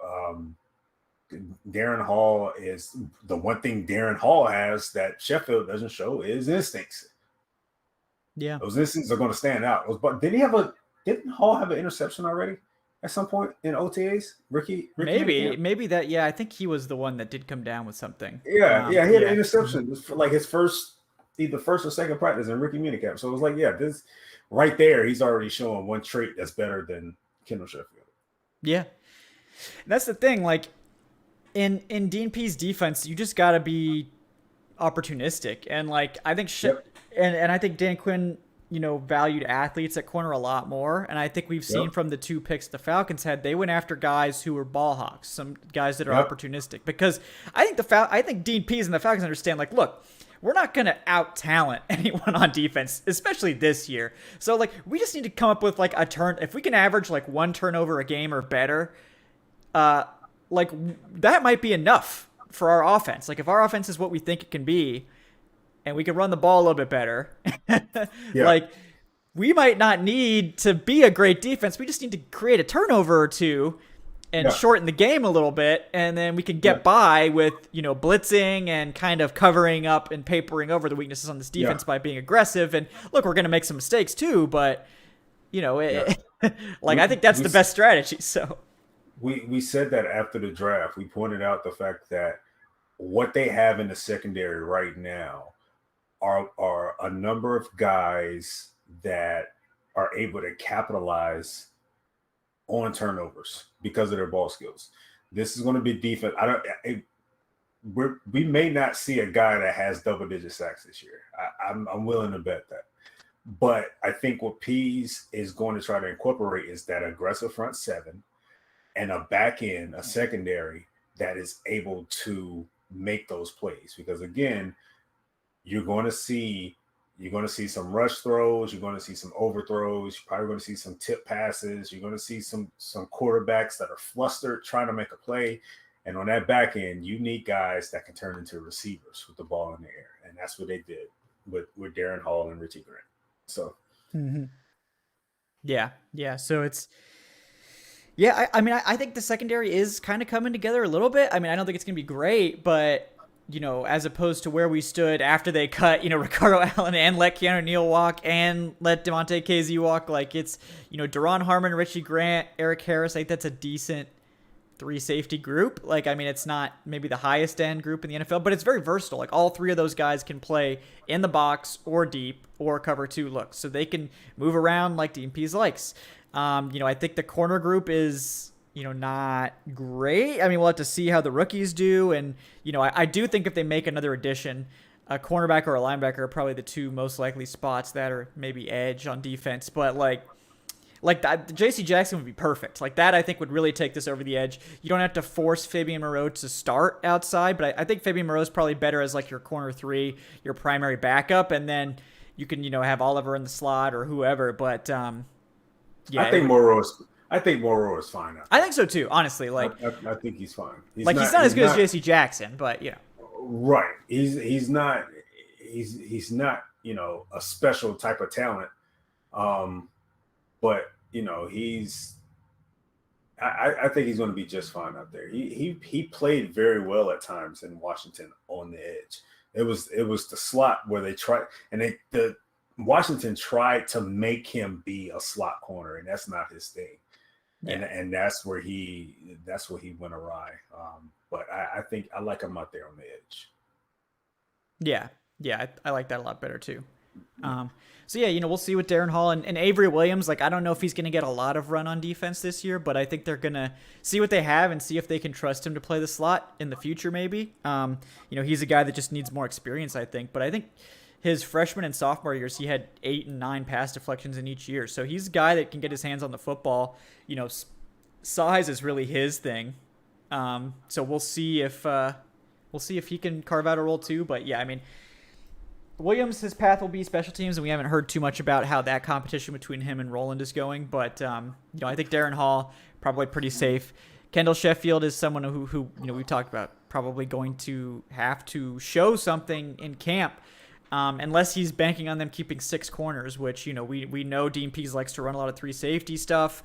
Darren Hall is the one thing Darren Hall has that Sheffield doesn't show is instincts. Yeah, those instincts are going to stand out. But didn't Hall have an interception already at some point in OTAs? Ricky maybe that. Yeah, I think he was the one that did come down with something. He had an interception. It was like his either first or second practice in rookie minicamp. So it was like, this right there, he's already showing one trait that's better than Kendall Sheffield. Yeah, and that's the thing. Like in Dean P's defense, you just got to be opportunistic, and like I think and I think Dan Quinn, you know, valued athletes at corner a lot more. And I think we've seen from the 2 picks the Falcons had, they went after guys who were ball hawks, some guys that are opportunistic. Because I think Dean Pease and the Falcons understand, like, look, we're not going to out-talent anyone on defense, especially this year. So, like, we just need to come up with, like, a turn. If we can average, like, 1 turnover a game or better, like, that might be enough for our offense. Like, if our offense is what we think it can be, and we can run the ball a little bit better, like, we might not need to be a great defense. We just need to create a turnover or two and shorten the game a little bit, and then we can get by with, you know, blitzing and kind of covering up and papering over the weaknesses on this defense by being aggressive. And look, we're going to make some mistakes too, but, you know, I think that's the best strategy. So we said that after the draft. We pointed out the fact that what they have in the secondary right now are a number of guys that are able to capitalize on turnovers because of their ball skills. This is going to be defense. We may not see a guy that has double-digit sacks this year. I'm willing to bet that. But I think what Pease is going to try to incorporate is that aggressive front seven and a back end, a secondary that is able to make those plays. Because again, you're going to see some rush throws. You're going to see some overthrows. You're probably going to see some tip passes. You're going to see some quarterbacks that are flustered trying to make a play. And on that back end, you need guys that can turn into receivers with the ball in the air. And that's what they did with Darren Hall and Richie Grant. So, yeah. So it's, I mean, I think the secondary is kind of coming together a little bit. I mean, I don't think it's going to be great, but, you know, as opposed to where we stood after they cut, you know, Ricardo Allen and let Keanu Neal walk and let Demonte Casey walk, like it's, you know, Daron Harmon, Richie Grant, Eric Harris, I think that's a decent 3 safety group. Like, I mean, it's not maybe the highest end group in the NFL, but it's very versatile. Like all 3 of those guys can play in the box or deep or cover 2 looks. So they can move around like Dean Pease likes. You know, I think the corner group is not great. I mean, we'll have to see how the rookies do. And, I do think if they make another addition, a cornerback or a linebacker are probably the two most likely spots that are maybe edge on defense. But like that, J.C. Jackson would be perfect. Like that, I think would really take this over the edge. You don't have to force Fabian Moreau to start outside, but I think Fabian Moreau is probably better as like your corner 3, your primary backup, and then you can have Oliver in the slot or whoever. But yeah, I think Moreau is fine. I think so too. Honestly, like I think he's fine. He's not as good as J.C. Jackson, but right. He's not a special type of talent. But I think he's going to be just fine out there. He played very well at times in Washington on the edge. It was the slot where they tried, and Washington tried to make him be a slot corner, and that's not his thing. Yeah. And that's where he went awry. But I think I like him out there on the edge. Yeah, I like that a lot better too. So yeah, we'll see with Darren Hall and Avery Williams. Like, I don't know if he's going to get a lot of run on defense this year, but I think they're going to see what they have and see if they can trust him to play the slot in the future. Maybe, he's a guy that just needs more experience, I think. But I think his freshman and sophomore years, he had 8 and 9 pass deflections in each year. So he's a guy that can get his hands on the football. Size is really his thing. So we'll see if he can carve out a role too. But yeah, I mean, Williams, his path will be special teams, and we haven't heard too much about how that competition between him and Roland is going. But I think Darren Hall probably pretty safe. Kendall Sheffield is someone who we talked about probably going to have to show something in camp, unless he's banking on them keeping 6 corners, which we know Dean Pease likes to run a lot of 3 safety stuff.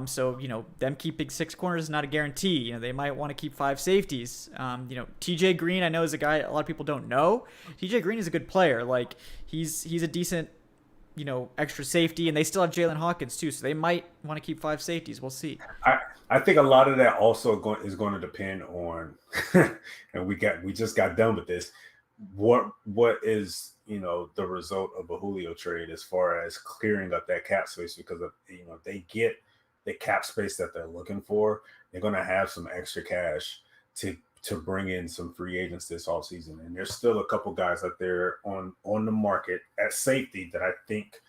So them keeping 6 corners is not a guarantee. They might want to keep 5 safeties. TJ Green, I know, is a guy a lot of people don't know. TJ Green is a good player. Like he's a decent, extra safety, and they still have Jalen Hawkins too. So they might want to keep 5 safeties. We'll see. I think a lot of that also is going to depend on, and we just got done with this. What is the result of a Julio trade as far as clearing up that cap space, because of they get the cap space that they're looking for, they're going to have some extra cash to bring in some free agents this offseason. And there's still a couple guys out there on the market at safety that I think,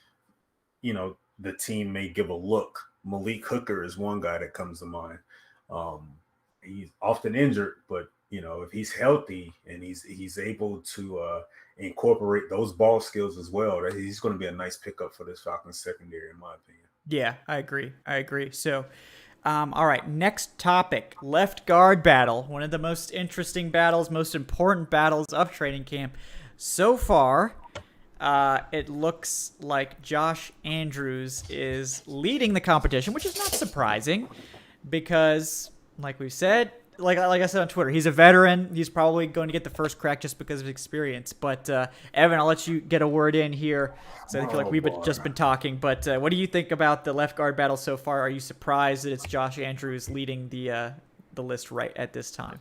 the team may give a look. Malik Hooker is one guy that comes to mind. He's often injured, but if he's healthy and he's able to incorporate those ball skills as well, he's going to be a nice pickup for this Falcons secondary, in my opinion. Yeah, I agree. So, all right, next topic, left guard battle. One of the most interesting battles, most important battles of training camp so far. It looks like Josh Andrews is leading the competition, which is not surprising because, like we said, like I said on Twitter, he's a veteran. He's probably going to get the first crack just because of experience. But Evan, I'll let you get a word in here. So I feel like we've just been talking. But what do you think about the left guard battle so far? Are you surprised that it's Josh Andrews leading the list right at this time?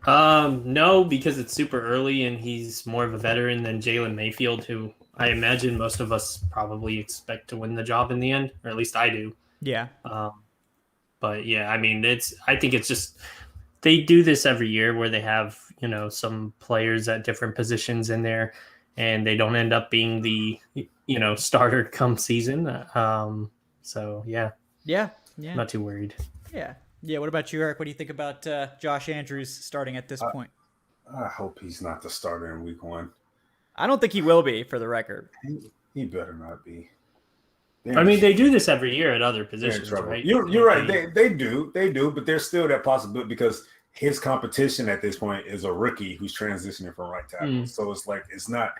No, because it's super early and he's more of a veteran than Jalen Mayfield, who I imagine most of us probably expect to win the job in the end, or at least I do. Yeah. But yeah, I mean, I think it's just, they do this every year where they have, some players at different positions in there and they don't end up being the, starter come season. So yeah. Yeah. Not too worried. Yeah. Yeah. What about you, Eric? What do you think about Josh Andrews starting at this point? I hope he's not the starter in week 1. I don't think he will be, for the record. He better not be. I mean, they do this every year at other positions, right? You're right. They do, but there's still that possibility because his competition at this point is a rookie who's transitioning from right tackle. So it's like it's not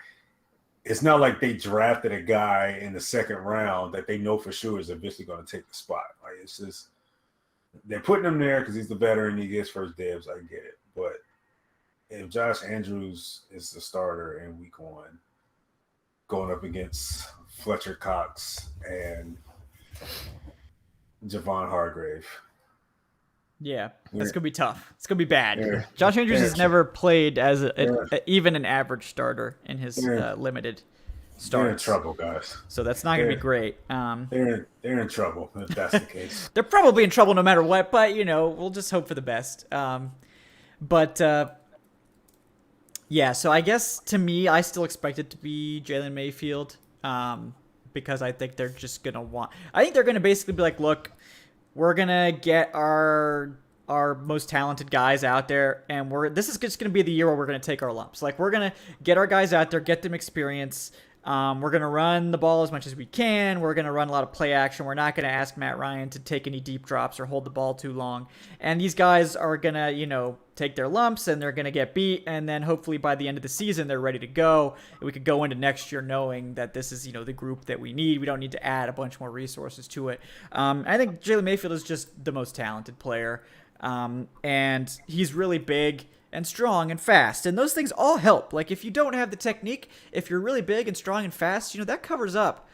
like they drafted a guy in the 2nd round that they know for sure is eventually going to take the spot. Like it's just they're putting him there because he's the veteran. He gets first dibs. I get it, but if Josh Andrews is the starter in week 1, going up against Fletcher Cox and Javon Hargrave. Yeah, that's going to be tough. It's going to be bad. Yeah. Josh Andrews has never played as even an average starter in his limited They're in starts. trouble, guys. So that's not going to be great. They're in trouble if that's the case. They're probably in trouble no matter what, but we'll just hope for the best. But yeah, so I guess to me, I still expect it to be Jalen Mayfield, because I think they're just gonna want. I think they're gonna basically be like, look, we're gonna get our most talented guys out there, and this is just gonna be the year where we're gonna take our lumps. Like, we're gonna get our guys out there, get them experience. We're going to run the ball as much as we can. We're going to run a lot of play action. We're not going to ask Matt Ryan to take any deep drops or hold the ball too long. And these guys are going to, take their lumps, and they're going to get beat. And then hopefully by the end of the season, they're ready to go. And we could go into next year knowing that this is, the group that we need. We don't need to add a bunch more resources to it. I think Jalen Mayfield is just the most talented player. And he's really big and strong and fast, and those things all help. Like, if you don't have the technique, if you're really big and strong and fast, that covers up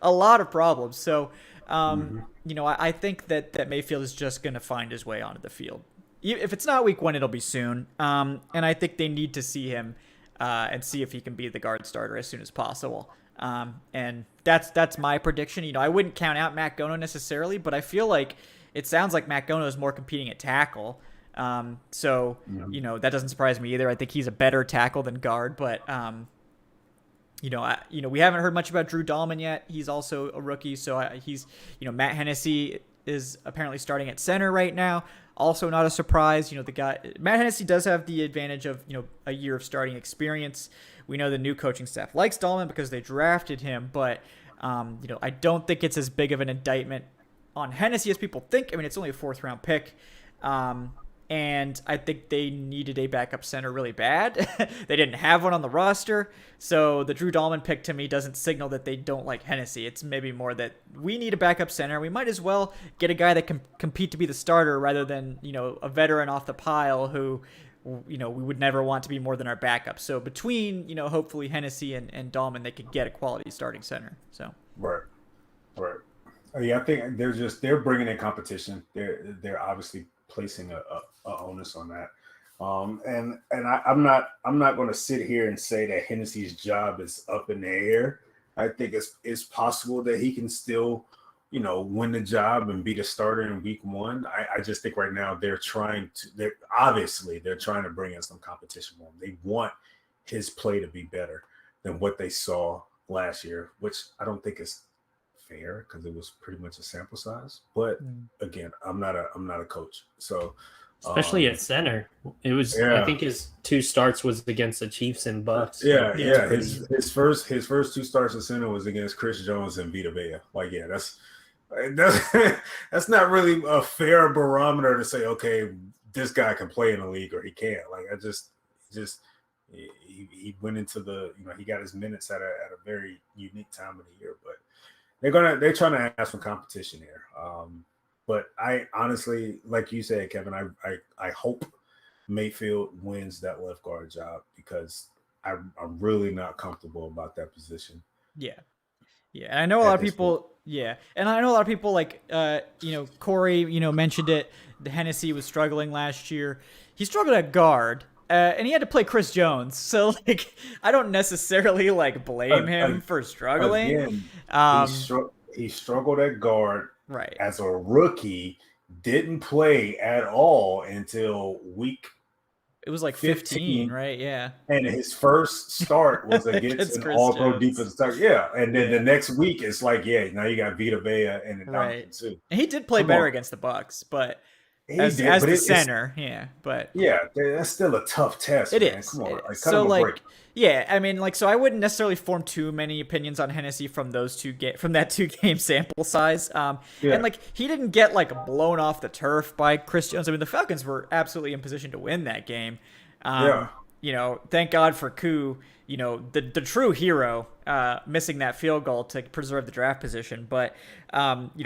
a lot of problems. So I think that Mayfield is just going to find his way onto the field. If it's not week 1, it'll be soon. And I think they need to see him and see if he can be the guard starter as soon as possible. And that's my prediction. I wouldn't count out Matt Gono necessarily, but I feel like it sounds like Matt Gono is more competing at tackle. So that doesn't surprise me either. I think he's a better tackle than guard, but we haven't heard much about Drew Dahlman yet. He's also a rookie, so he's Matt Hennessy is apparently starting at center right now. Also not a surprise. The guy Matt Hennessy does have the advantage of a year of starting experience. We know the new coaching staff likes Dahlman because they drafted him, but I don't think it's as big of an indictment on Hennessy as people think. I mean, it's only a 4th round pick. And I think they needed a backup center really bad. They didn't have one on the roster. So the Drew Dahlman pick to me doesn't signal that they don't like Hennessy. It's maybe more that we need a backup center. We might as well get a guy that can compete to be the starter rather than, a veteran off the pile who, we would never want to be more than our backup. So between, hopefully Hennessy and Dahlman, they could get a quality starting center. So Right. Yeah, I think they're bringing in competition. They're obviously placing a onus on that. And I'm not going to sit here and say that Hennessy's job is up in the air. I think it's possible that he can still, win the job and be the starter in week 1. I just think right now they're trying to bring in some competition for him. They want his play to be better than what they saw last year, which I don't think is fair because it was pretty much a sample size. But again, I'm not a coach, so especially at center, it was. I think his 2 starts was against the Chiefs and Bucks. Yeah. His first 2 starts at center was against Chris Jones and Vita Vea. Like, yeah, that's not really a fair barometer to say, okay, this guy can play in the league or he can't. Like, he went into the he got his minutes at a very unique time of the year, but they're trying to have some competition here. But I honestly, like you said, Kevin, I hope Mayfield wins that left guard job because I'm really not comfortable about that position. Yeah. And I know a lot of people. Yeah, and I know a lot of people like Corey. Mentioned it. The Hennessy was struggling last year. He struggled at guard. And he had to play Chris Jones, so I don't necessarily blame him for struggling. Again, he struggled at guard, right? As a rookie, didn't play at all until week. It was 15, right? Yeah. And his first start was against an All-Pro defense. Yeah, and then the next week it's now you got Vita Vea and the right. too. And he did play better against the Bucks, but. As the center, that's still a tough test. It man. is. Come on, so I mean, so I wouldn't necessarily form too many opinions on Hennessy from that 2-game sample size. And he didn't get blown off the turf by Chris Jones. I mean, the Falcons were absolutely in position to win that game. Thank God for Koo. The true hero, missing that field goal to preserve the draft position. But,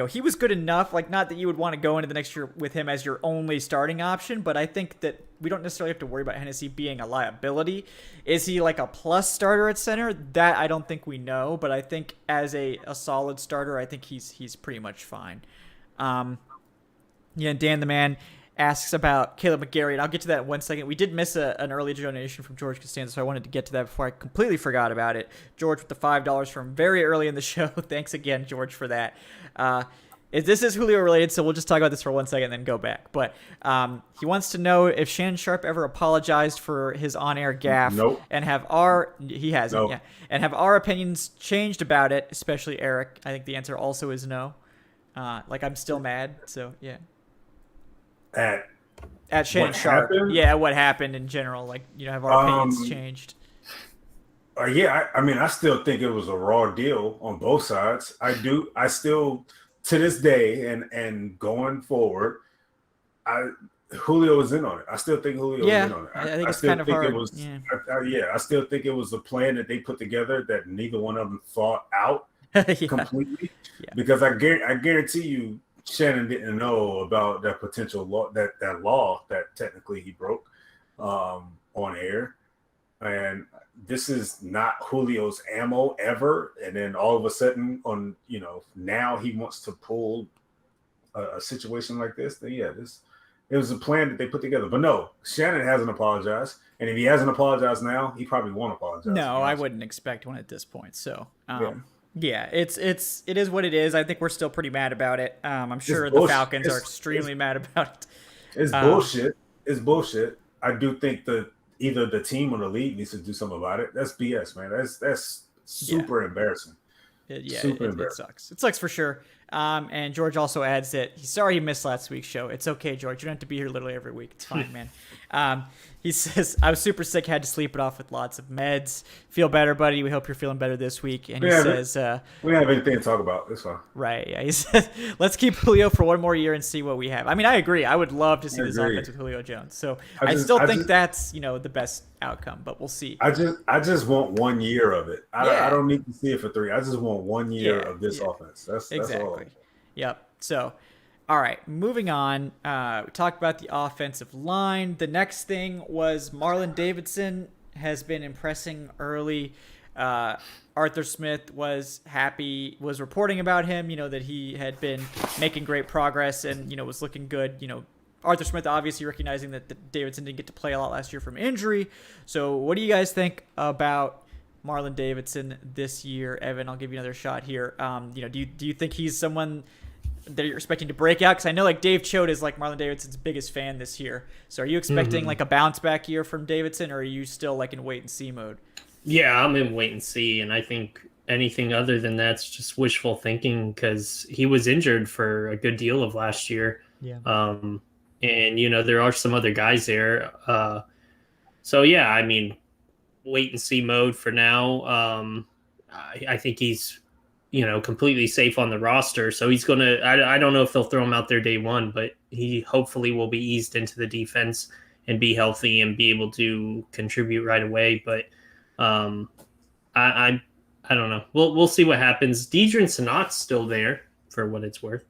he was good enough, not that you would want to go into the next year with him as your only starting option. But I think that we don't necessarily have to worry about Hennessy being a liability. Is he a plus starter at center? That I don't think we know. But I think as a solid starter, I think he's pretty much fine. Dan the Man asks about Caleb McGarry, and I'll get to that in 1 second. We did miss an early donation from George Costanza, so I wanted to get to that before I completely forgot about it. George with the $5 from very early in the show. Thanks again, George, for that. This is Julio related, so we'll just talk about this for 1 second and then go back. But he wants to know if Shannon Sharpe ever apologized for his on-air gaffe. Nope. And he hasn't, Nope. yeah. And have our opinions changed about it, especially Eric? I think the answer also is no. I'm still mad, so yeah. At Shannon Sharpe. Yeah, what happened in general. Have our opinions changed? Yeah, I still think it was a raw deal on both sides. I still, to this day and going forward, Julio was in on it. I still think Julio was in on it. I think it's kind of hard. I still think it was a plan that they put together that neither one of them thought out completely. Yeah. Because I guarantee you, Shannon didn't know about that potential law, that law that technically he broke on air. And this is not Julio's ammo ever. And then all of a sudden now he wants to pull a situation like this. Then it was a plan that they put together. But no, Shannon hasn't apologized. And if he hasn't apologized now, he probably won't apologize. No, I wouldn't expect one at this point. So, yeah, it is what it is. I think we're still pretty mad about it. I'm sure the Falcons are extremely mad about it. It's bullshit. It's bullshit. I do think that either the team or the league needs to do something about it. That's BS, man. That's super embarrassing. It sucks. It sucks for sure. And George also adds that he's sorry he missed last week's show. It's okay, George. You don't have to be here literally every week. It's fine, man. He says, I was super sick, had to sleep it off with lots of meds. Feel better, buddy. We hope you're feeling better this week. And he says... we don't have anything to talk about. It's fine. Right, yeah. He says, let's keep Julio for one more year and see what we have. I mean, I agree. I would love to see this offense with Julio Jones. So I still think that's, the best outcome, but we'll see. I just want 1 year of it. I don't need to see it for 3. I just want 1 year of this offense. That's exactly. all. Yep. So... All right, moving on. We talked about the offensive line. The next thing was Marlon Davidson has been impressing early. Arthur Smith was reporting about him, that he had been making great progress and, was looking good. Arthur Smith obviously recognizing that Davidson didn't get to play a lot last year from injury. So what do you guys think about Marlon Davidson this year? Evan, I'll give you another shot here. Do you think he's someone that you're expecting to break out? Because I know Dave Choate is Marlon Davidson's biggest fan this year. So are you expecting a bounce back year from Davidson, or are you still in wait and see mode? Yeah, I'm in wait and see, and I think anything other than that's just wishful thinking because he was injured for a good deal of last year. Yeah. And there are some other guys there. So yeah, I mean, wait and see mode for now. I think he's completely safe on the roster. So he's going to, I don't know if they'll throw him out there day one, but he hopefully will be eased into the defense and be healthy and be able to contribute right away. But I don't know. We'll see what happens. Deidre Sanat's still there for what it's worth.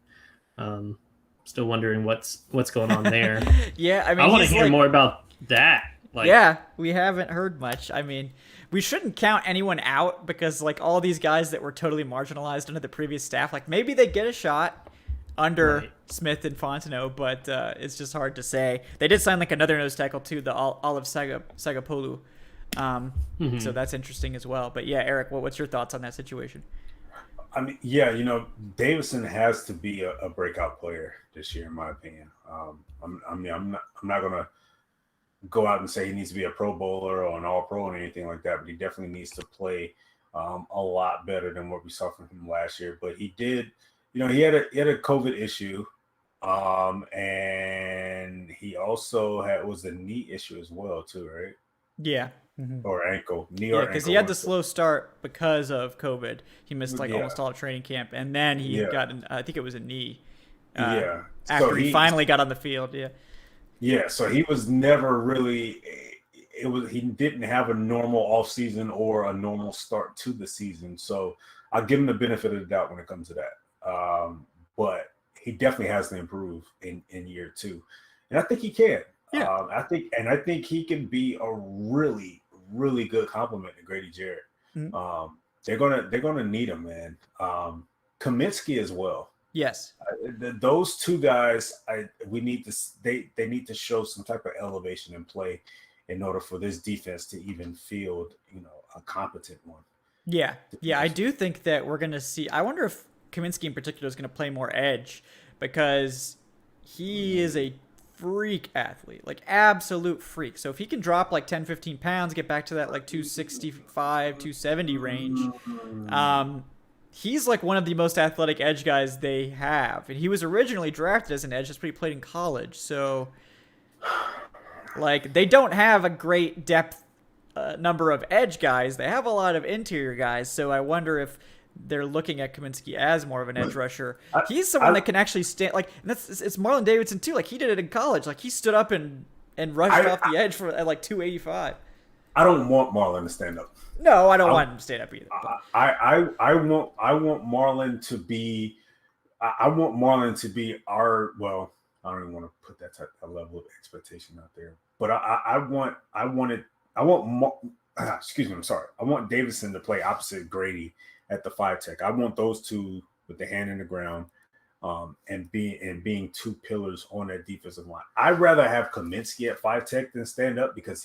Still wondering what's going on there. Yeah. I mean, I want to hear more about that. We haven't heard much. I mean, we shouldn't count anyone out because all these guys that were totally marginalized under the previous staff, maybe they get a shot under Smith and Fontenot, but it's just hard to say. They did sign another nose tackle too, the Olive Sagapolu. So that's interesting as well. But yeah, Eric, what's your thoughts on that situation? I mean, yeah, Davidson has to be a breakout player this year, in my opinion. I'm not gonna go out and say he needs to be a Pro Bowler or an All-Pro or anything like that, but he definitely needs to play a lot better than what we saw from him last year. But he did, he had a COVID issue, and he also was a knee issue as well too, right? Yeah. Or ankle, knee or ankle. Because he had the slow start because of COVID. He missed almost all of training camp, and then he got, I think it was a knee. After he finally got on the field. Yeah. Yeah, so he was never really. He didn't have a normal offseason or a normal start to the season. So I'll give him the benefit of the doubt when it comes to that. But he definitely has to improve in year 2, and I think he can. Yeah. I think he can be a really, really good compliment to Grady Jarrett. They're gonna need him, man. Kaminsky as well. Yes. Those two guys, we need to they need to show some type of elevation in play in order for this defense to even field, a competent one. Yeah. Yeah, I do think that we're going to see. I wonder if Kaminsky in particular is going to play more edge, because he is a freak athlete, like absolute freak. So if he can drop like 10, 15 pounds, get back to that like 265, 270 range, he's like one of the most athletic edge guys they have. And he was originally drafted as an edge, that's what he played in college. So like they don't have a great depth number of edge guys. They have a lot of interior guys. So I wonder if they're looking at Kaminsky as more of an edge rusher. He's someone that can actually stand, like, and it's Marlon Davidson too. Like he did it in college. Like he stood up and rushed off the edge at like 285. I don't want Marlon to stand up. No, I don't want him to stand up either. I want Marlon to be. I want Marlon to be our. Well, I don't even want to put that type of level of expectation out there. But excuse me. I'm sorry. I want Davidson to play opposite Grady at the 5 tech. I want those two with the hand in the ground, and being two pillars on that defensive line. I'd rather have Kaminsky at 5 tech than stand up, because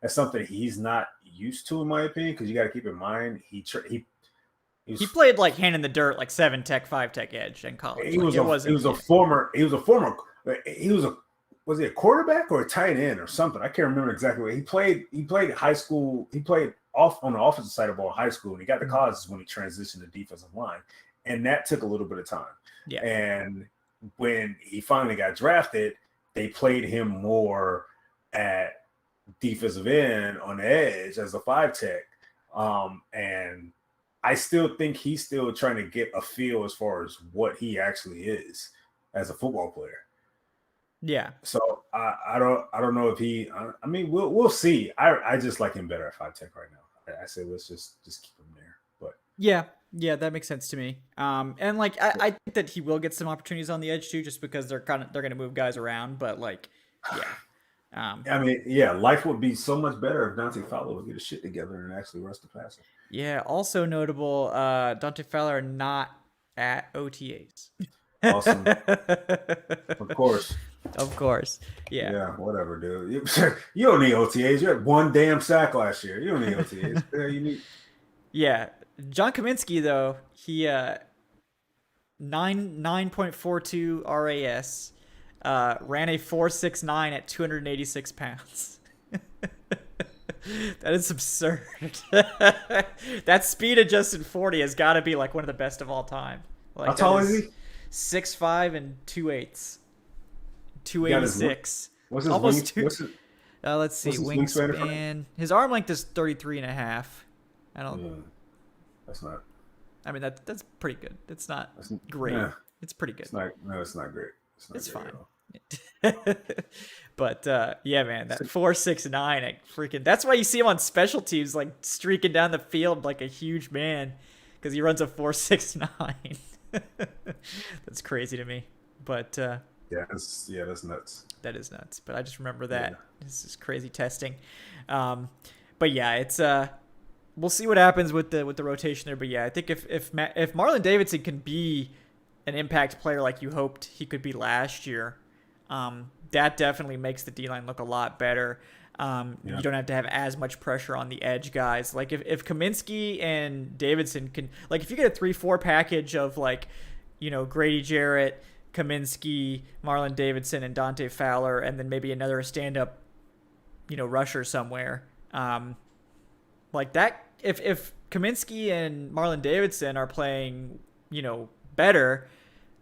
that's something he's not used to, in my opinion. Because you got to keep in mind he played like hand in the dirt, like 7 tech, 5 tech edge in college. Was he a quarterback or a tight end or something? I can't remember exactly. He played high school. He played off on the offensive side of ball high school, and he got the colleges when he transitioned to defensive line, and that took a little bit of time. Yeah. And when he finally got drafted, they played him more at defensive end on the edge as a 5 tech. And I still think he's still trying to get a feel as far as what he actually is as a football player. Yeah. So I don't know if he. I mean, we'll see. I just like him better at 5 tech right now. I say let's just keep him there. But yeah, that makes sense to me. And like I think that he will get some opportunities on the edge too, just because they're going to move guys around. But like, yeah. I mean, yeah, life would be so much better if Dante Fowler would get his shit together and actually rush the passer. Yeah. Also notable, Dante Fowler not at OTAs. Awesome. Of course. Of course. Yeah. Yeah, whatever, dude. You don't need OTAs. You had one damn sack last year. You don't need OTAs. You need. Yeah. John Kaminsky, though, he 9.42 RAS, ran a 4.69 at 286 pounds. That is absurd. That speed adjusted 40 has got to be like one of the best of all time. Like, how tall is he? 6'5" and 2/8. 286. What's his almost wing, two. Let's see. Wingspan. His arm length is 33.5. I don't. Yeah, that's not. I mean that's pretty good. It's not great. Yeah. It's pretty good. It's not great. It's fine. But yeah, man, that 4.69, freaking. That's why you see him on special teams, like streaking down the field like a huge man, because he runs a 4.69. That's crazy to me. But that's nuts. That is nuts. But I just remember that. Yeah. This is crazy testing. But yeah, it's we'll see what happens with the rotation there. But yeah, I think if Marlon Davidson can be an impact player like you hoped he could be last year, that definitely makes the D-line look a lot better. You don't have to have as much pressure on the edge guys. Like if Kaminsky and Davidson can, like if you get a 3-4 package of like, Grady Jarrett, Kaminsky, Marlon Davidson, and Dante Fowler, and then maybe another stand-up, rusher somewhere, like that. If Kaminsky and Marlon Davidson are playing, better,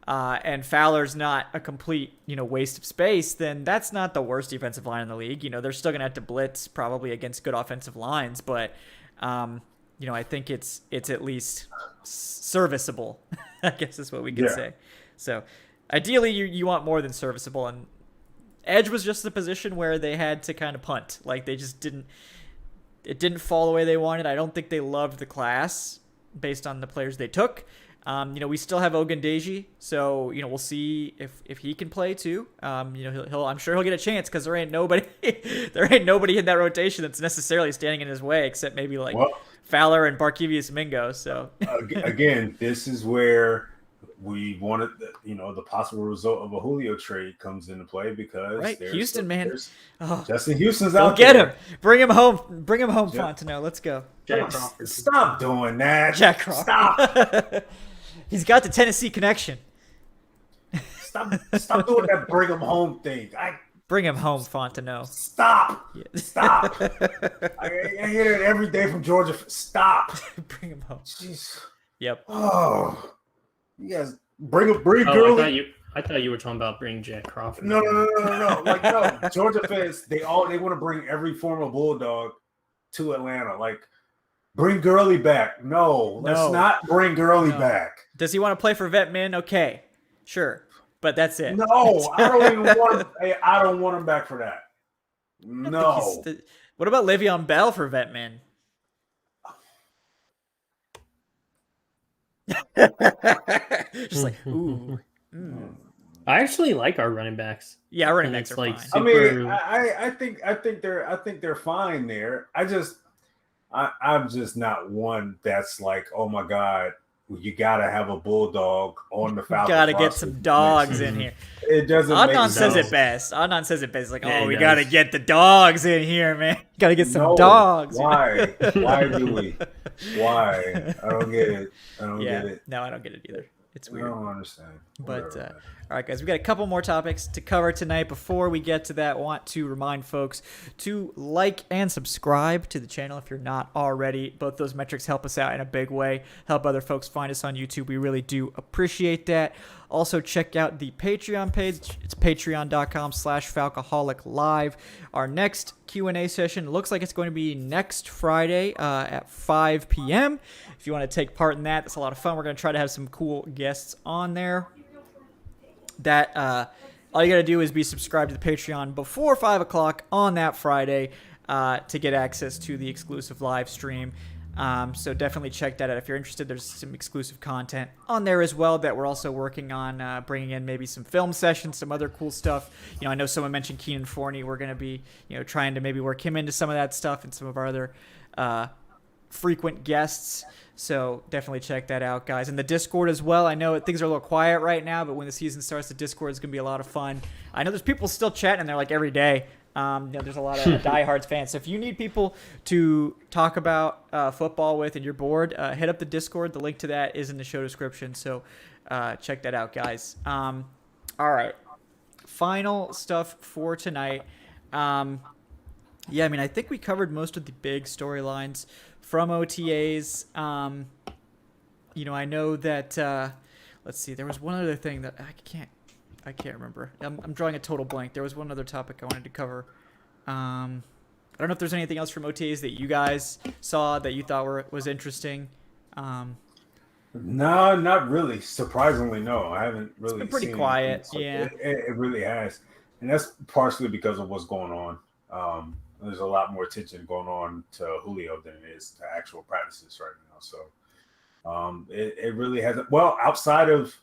and Fowler's not a complete, waste of space, then that's not the worst defensive line in the league. They're still going to have to blitz probably against good offensive lines, but, I think it's at least serviceable, I guess is what we could say. So ideally you want more than serviceable, and edge was just the position where they had to kind of punt. Like they just it didn't fall the way they wanted. I don't think they loved the class based on the players they took. We still have Ogundeji, so we'll see if he can play too. I'm sure he'll get a chance, because there ain't nobody in that rotation that's necessarily standing in his way, except maybe Fowler and Barkevius Mingo. So again, this is where we wanted, the possible result of a Julio trade comes into play because Houston, man. Justin Houston's go out get there. him. Bring him home. Fontenot. Let's go. Jack Crawford. Stop doing that. Jack Crawford. Stop. He's got the Tennessee connection. Stop doing that bring him home thing. Bring him home, Fontenot. Stop. Stop. I hear it every day from Georgia. Stop. Bring him home. Jeez. Yep. Oh, you guys bring Gurley. I thought you were talking about bringing Jack Crawford. No. Like, no, Georgia fans, they want to bring every former Bulldog to Atlanta. Like, bring Gurley back. No, let's not bring Gurley back. Does he want to play for Vet Men? Okay, sure, but that's it. No, I don't even want him. I don't want him back for that. No. What about Le'Veon Bell for Vet Men? Just like, ooh. I actually like our running backs. Yeah, our running backs are fine. I think they're fine there. I'm just not one that's like, oh my God, you gotta have a Bulldog on the Falcons. Gotta get some dogs in here. It doesn't. Adnan says it best. Like, we gotta get the dogs in here, man. Gotta get some dogs. Why? Why do we? Why? I don't get it. Get it. No, I don't get it either. It's weird. I don't understand. But all right, guys, we got a couple more topics to cover tonight. Before we get to that, I want to remind folks to like and subscribe to the channel if you're not already. Both those metrics help us out in a big way, help other folks find us on YouTube. We really do appreciate that. Also, check out the Patreon page. It's patreon.com/Falcoholic Live. Our next Q&A session looks like it's going to be next Friday at 5 p.m. If you want to take part in that, that's a lot of fun. We're going to try to have some cool guests on there. That all you got to do is be subscribed to the Patreon before 5 o'clock on that Friday to get access to the exclusive live stream. So definitely check that out. If you're interested, there's some exclusive content on there as well that we're also working on bringing in maybe some film sessions, some other cool stuff. I know someone mentioned Keenan Forney. We're going to be, trying to maybe work him into some of that stuff and some of our other frequent guests. So definitely check that out, guys. And the Discord as well. I know things are a little quiet right now, but when the season starts, the Discord is going to be a lot of fun. I know there's people still chatting in there like every day. There's a lot of diehards fans. So if you need people to talk about football with and you're bored, hit up the Discord. The link to that is in the show description. So check that out, guys. All right. Final stuff for tonight. I think we covered most of the big storylines from OTAs. I know that, let's see, there was one other thing that I can't remember. I'm drawing a total blank. There was one other topic I wanted to cover. I don't know if there's anything else from OTAs that you guys saw that you thought was interesting. No, not really. Surprisingly, no. I haven't really. It's been pretty quiet. Yeah, it really has, and that's partially because of what's going on. There's a lot more attention going on to Julio than it is to actual practices right now. So it really hasn't. Well, outside of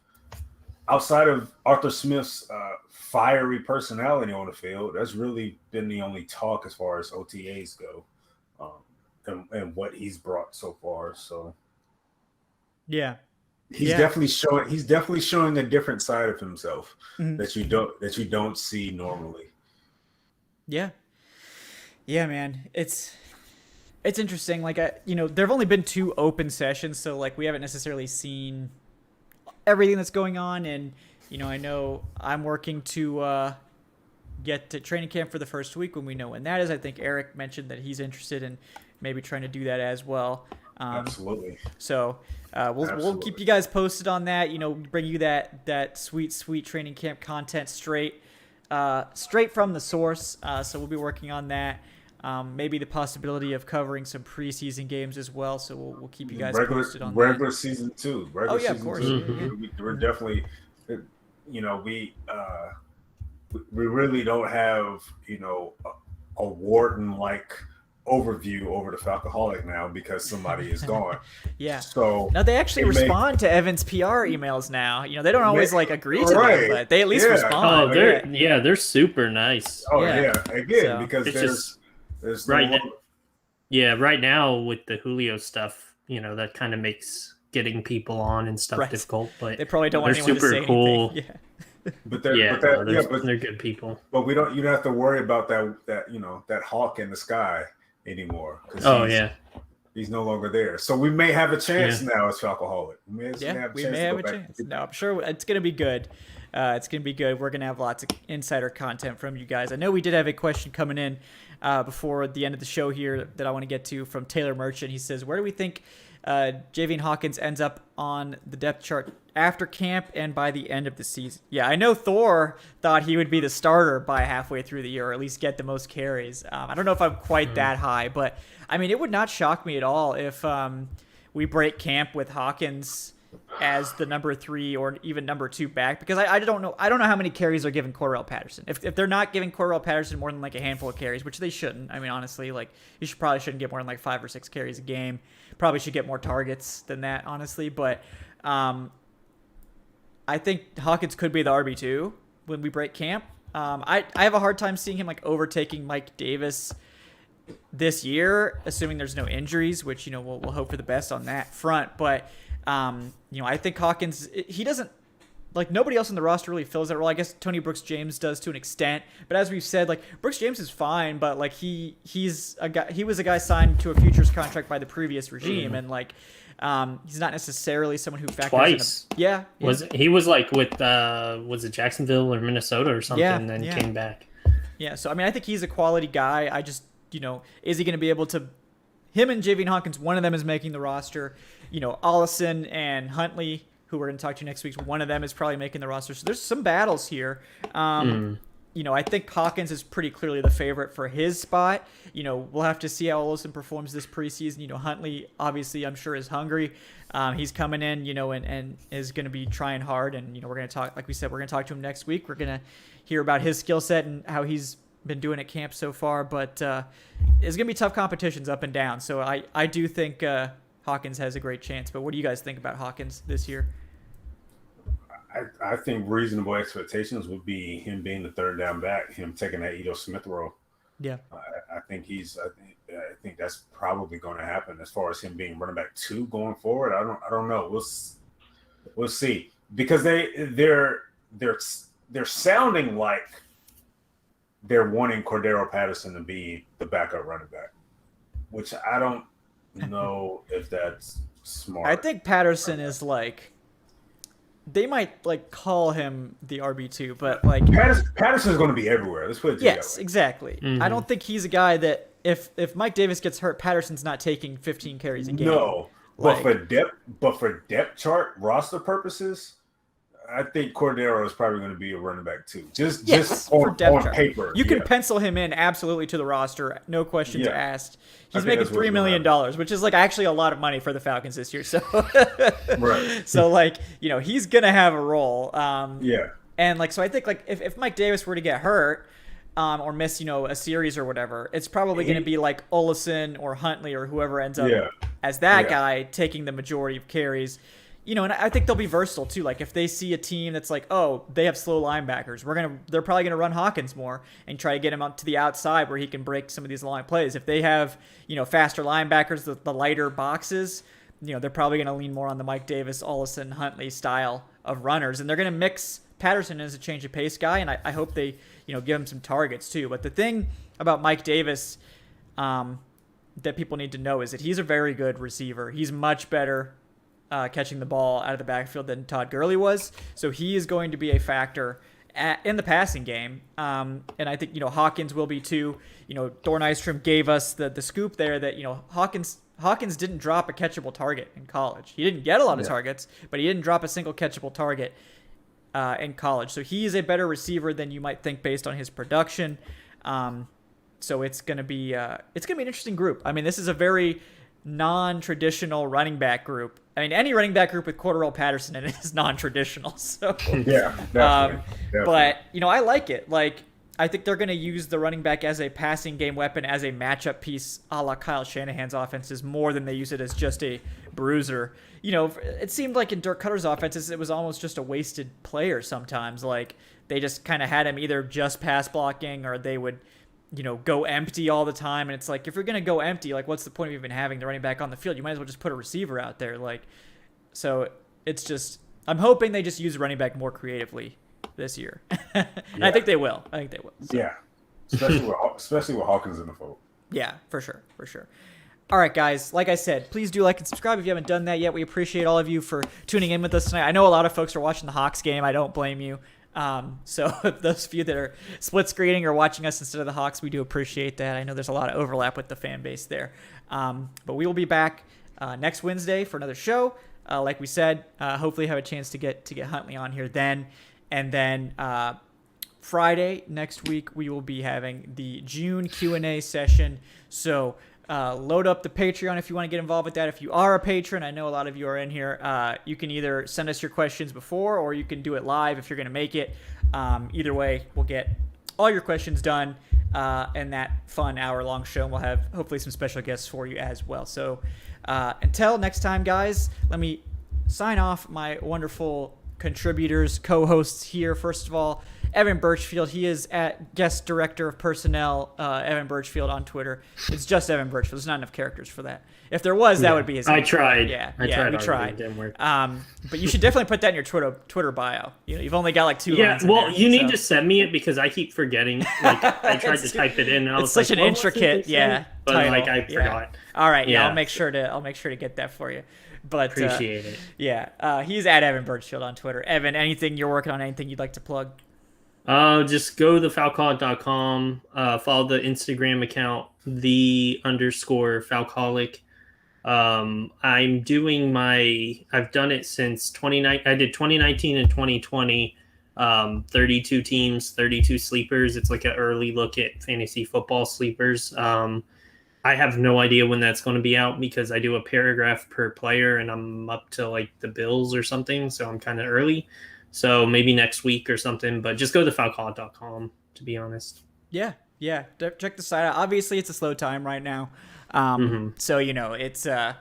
Arthur Smith's fiery personality on the field, that's really been the only talk as far as OTAs go, and what he's brought so far. So yeah, he's definitely showing a different side of himself that you don't see normally. Yeah, man, it's interesting. Like, there've only been 2 open sessions, so like we haven't necessarily seen everything that's going on. And I know I'm working to get to training camp for the first week when we know when that is. I think Eric mentioned that he's interested in maybe trying to do that as well. Absolutely. So we'll keep you guys posted on that. Bring you that sweet training camp content straight from the source. So we'll be working on that. Maybe the possibility of covering some preseason games as well. So we'll keep you guys posted on regular season too. Of course. We're definitely, we really don't have a Wharton-like overview over the Falcoholic now because somebody is gone. Yeah. So now they actually respond to Evan's PR emails now. They don't always agree to them, but they at least respond. Oh, they're super nice. Oh yeah. Again, because there's right now. Yeah, right now with the Julio stuff, that kind of makes getting people on and stuff Right. difficult, but They probably don't want they're anyone to super say cool. anything. Yeah. But They're good people. But you don't have to worry about that hawk in the sky anymore. Oh yeah. He's no longer there. So we may have a chance now as Falcoholic. We may have a chance. No, I'm sure it's going to be good. It's going to be good. We're going to have lots of insider content from you guys. I know we did have a question coming in before the end of the show here that I want to get to from Taylor Merchant. He says, where do we think Javian Hawkins ends up on the depth chart after camp and by the end of the season? Yeah, I know Thor thought he would be the starter by halfway through the year, or at least get the most carries. I don't know if I'm quite that high, but I mean, it would not shock me at all if we break camp with Hawkins as the number 3 or even number 2 back, because I don't know how many carries they're giving Cordarrelle Patterson. If they're not giving Cordarrelle Patterson more than like a handful of carries, which they shouldn't. I mean, honestly, like probably shouldn't get more than like 5 or 6 carries a game. Probably should get more targets than that, honestly. But I think Hawkins could be the RB2 when we break camp. I have a hard time seeing him like overtaking Mike Davis this year, assuming there's no injuries, which, we'll hope for the best on that front. But, I think Hawkins, he doesn't, like, nobody else on the roster really fills that role. I guess Tony Brooks-James does to an extent. But as we've said, like, Brooks-James is fine, but, like, he was a guy signed to a futures contract by the previous regime. And, like, he's not necessarily someone who factors twice. Yeah. He was like with, was it Jacksonville or Minnesota or something, and then came back. Yeah, so, I mean, I think he's a quality guy. I just, is he going to be able to? Him and Javian Hawkins, one of them is making the roster. Allison and Huntley, who we're going to talk to next week, one of them is probably making the roster. So there's some battles here. I think Hawkins is pretty clearly the favorite for his spot. We'll have to see how Allison performs this preseason. Huntley, obviously, I'm sure is hungry. He's coming in, and is going to be trying hard. And, we're going to talk, like we said, we're going to talk to him next week. We're going to hear about his skill set and how he's been doing at camp so far, but it's gonna be tough competitions up and down. So I do think Hawkins has a great chance. But what do you guys think about Hawkins this year? I think reasonable expectations would be him being the third down back, him taking that Ito Smith role. Yeah, I think that's probably going to happen. As far as him being running back 2 going forward, I don't know. We'll see, because they're sounding like they're wanting Cordarrelle Patterson to be the backup running back, which I don't know if that's smart. I think Patterson is like, they might like call him the RB2, but like Patterson is going to be everywhere. Let's put it together. Yes, exactly. Mm-hmm. I don't think he's a guy that if Mike Davis gets hurt, Patterson's not taking 15 carries a game. No, but for depth chart roster purposes, I think Cordarrelle is probably going to be a running back 2. Just on paper. You can pencil him in absolutely to the roster, no questions asked. He's making $3 million, which is like actually a lot of money for the Falcons this year. So, right. So like, he's going to have a role. And like, so I think like if Mike Davis were to get hurt or miss, a series or whatever, it's probably going to be like Olesen or Huntley or whoever ends up as that guy taking the majority of carries. And I think they'll be versatile too. Like if they see a team that's like, oh, they have slow linebackers, they're probably gonna run Hawkins more and try to get him up to the outside where he can break some of these long plays. If they have, faster linebackers, the lighter boxes, they're probably gonna lean more on the Mike Davis, Olesen, Huntley style of runners, and they're gonna mix Patterson as a change of pace guy. And I hope they, give him some targets too. But the thing about Mike Davis, that people need to know is that he's a very good receiver. He's much better catching the ball out of the backfield than Todd Gurley was. So he is going to be a factor in the passing game. And I think, Hawkins will be too. Thor Nystrom gave us the scoop there that, Hawkins didn't drop a catchable target in college. He didn't get a lot of targets, but he didn't drop a single catchable target in college. So he is a better receiver than you might think based on his production. So it's going to be an interesting group. I mean, this is a very non-traditional running back group. I mean, any running back group with Cordarrelle Patterson in it is non-traditional. So yeah, definitely. But I like it. Like, I think they're going to use the running back as a passing game weapon, as a matchup piece, a la Kyle Shanahan's offenses, more than they use it as just a bruiser. It seemed like in Dirk Cutter's offenses, it was almost just a wasted player sometimes. Like, they just kind of had him either just pass blocking or they would, go empty all the time. And it's like, if you're going to go empty, like, what's the point of even having the running back on the field? You might as well just put a receiver out there. Like, So it's just, I'm hoping they just use running back more creatively this year. And I think they will. So. Yeah, especially with Hawkins in the fold. Yeah, for sure. All right, guys. Like I said, please do like and subscribe if you haven't done that yet. We appreciate all of you for tuning in with us tonight. I know a lot of folks are watching the Hawks game. I don't blame you. So those of you that are split screening or watching us instead of the Hawks, we do appreciate that. I know there's a lot of overlap with the fan base there. But we will be back next Wednesday for another show. Like we said, hopefully have a chance to get Huntley on here then. And then Friday next week, we will be having the June Q&A session. So load up the Patreon if you want to get involved with that. If you are a patron, I know a lot of you are in here. You can either send us your questions before, or you can do it live if you're going to make it. Either way, we'll get all your questions done in that fun hour-long show. And we'll have hopefully some special guests for you as well. So until next time, guys, let me sign off my wonderful contributors, co-hosts here. First of all, Evan Birchfield. He is at guest director of personnel, Evan Birchfield on Twitter. It's just Evan Birchfield. There's not enough characters for that. If there was, that would be his name. I tried. We tried. It didn't work. But you should definitely put that in your Twitter bio. You've only got like 2 lines. Well, you need to send me it because I keep forgetting. Like I tried to type it in, and I was such an intricate, but title. like I forgot. All right, I'll make sure to get that for you. But appreciate it. Yeah, he's at Evan Birchfield on Twitter. Evan, anything you're working on? Anything you'd like to plug? Just go to Falcoholic.com. Follow the Instagram account, _Falcoholic. I'm doing I've done it since 2019. I did 2019 and 2020. 32 teams, 32 sleepers. It's like an early look at fantasy football sleepers. I have no idea when that's going to be out because I do a paragraph per player and I'm up to like the Bills or something. So I'm kind of early. So maybe next week or something, but just go to falcoholic.com to be honest. Yeah. Check the site out. Obviously it's a slow time right now. So, it's a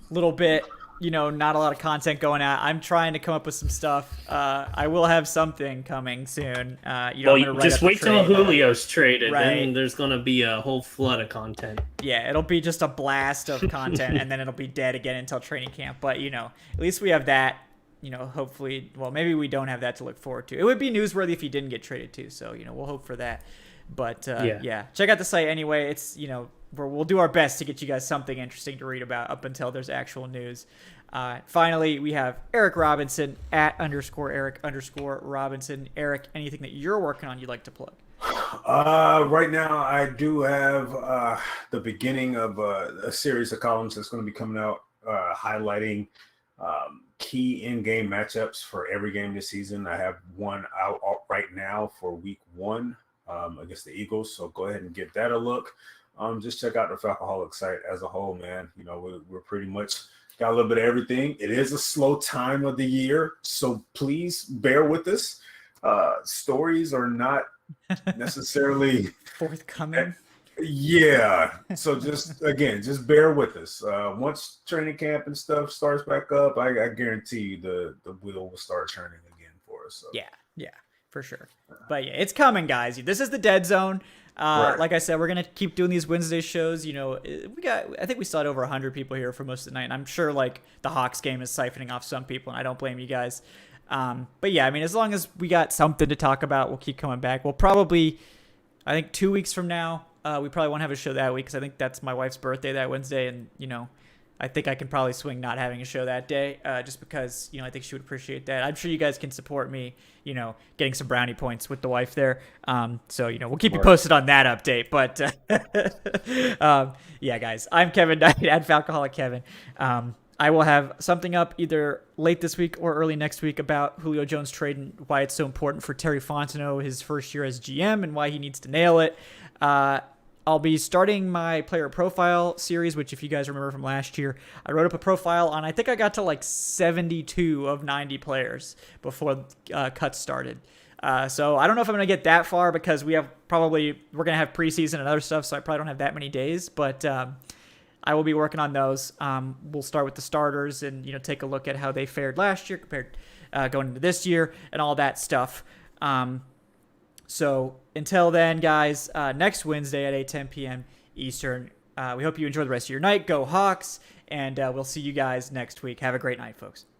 little bit, not a lot of content going out. I'm trying to come up with some stuff. I will have something coming soon. Just wait till Julio's traded. Right. Then there's going to be a whole flood of content. Yeah, it'll be just a blast of content, and then it'll be dead again until training camp. But, at least we have that, hopefully. Well, maybe we don't have that to look forward to. It would be newsworthy if he didn't get traded too. So, we'll hope for that. But, check out the site anyway. It's, we'll do our best to get you guys something interesting to read about up until there's actual news. Finally, we have Eric Robinson at _Eric_Robinson. Eric, anything that you're working on you'd like to plug? Right now, I do have the beginning of a series of columns that's going to be coming out highlighting key in-game matchups for every game this season. I have one out right now for week 1 against the Eagles, so go ahead and give that a look. Just check out the Falcoholic site as a whole, man. We're pretty much got a little bit of everything. It is a slow time of the year, so please bear with us. Stories are not necessarily forthcoming. Yeah. So just bear with us. Once training camp and stuff starts back up, I guarantee you the wheel will start turning again for us. So. Yeah, for sure. But yeah, it's coming, guys. This is the dead zone. Right. Like I said, we're gonna keep doing these Wednesday shows. I think we still had over 100 people here for most of the night, and I'm sure like the Hawks game is siphoning off some people, and I don't blame you guys. But yeah, I mean, as long as we got something to talk about, we'll keep coming back. We'll probably, I think 2 weeks from now, we probably won't have a show that week because I think that's my wife's birthday that Wednesday, and I think I can probably swing not having a show that day, just because I think she would appreciate that. I'm sure you guys can support me, getting some brownie points with the wife there. So we'll keep you posted on that update. But yeah, guys, I'm Kevin Knight at Falcoholic Kevin. I will have something up either late this week or early next week about Julio Jones trade and why it's so important for Terry Fontenot his first year as GM and why he needs to nail it. I'll be starting my player profile series, which if you guys remember from last year, I wrote up a profile on, I think I got to like 72 of 90 players before cuts started. So I don't know if I'm going to get that far because we're going to have preseason and other stuff, so I probably don't have that many days, but I will be working on those. We'll start with the starters and, take a look at how they fared last year compared going into this year and all that stuff. So until then, guys, next Wednesday at 8:10 p.m. Eastern, we hope you enjoy the rest of your night. Go Hawks, and we'll see you guys next week. Have a great night, folks.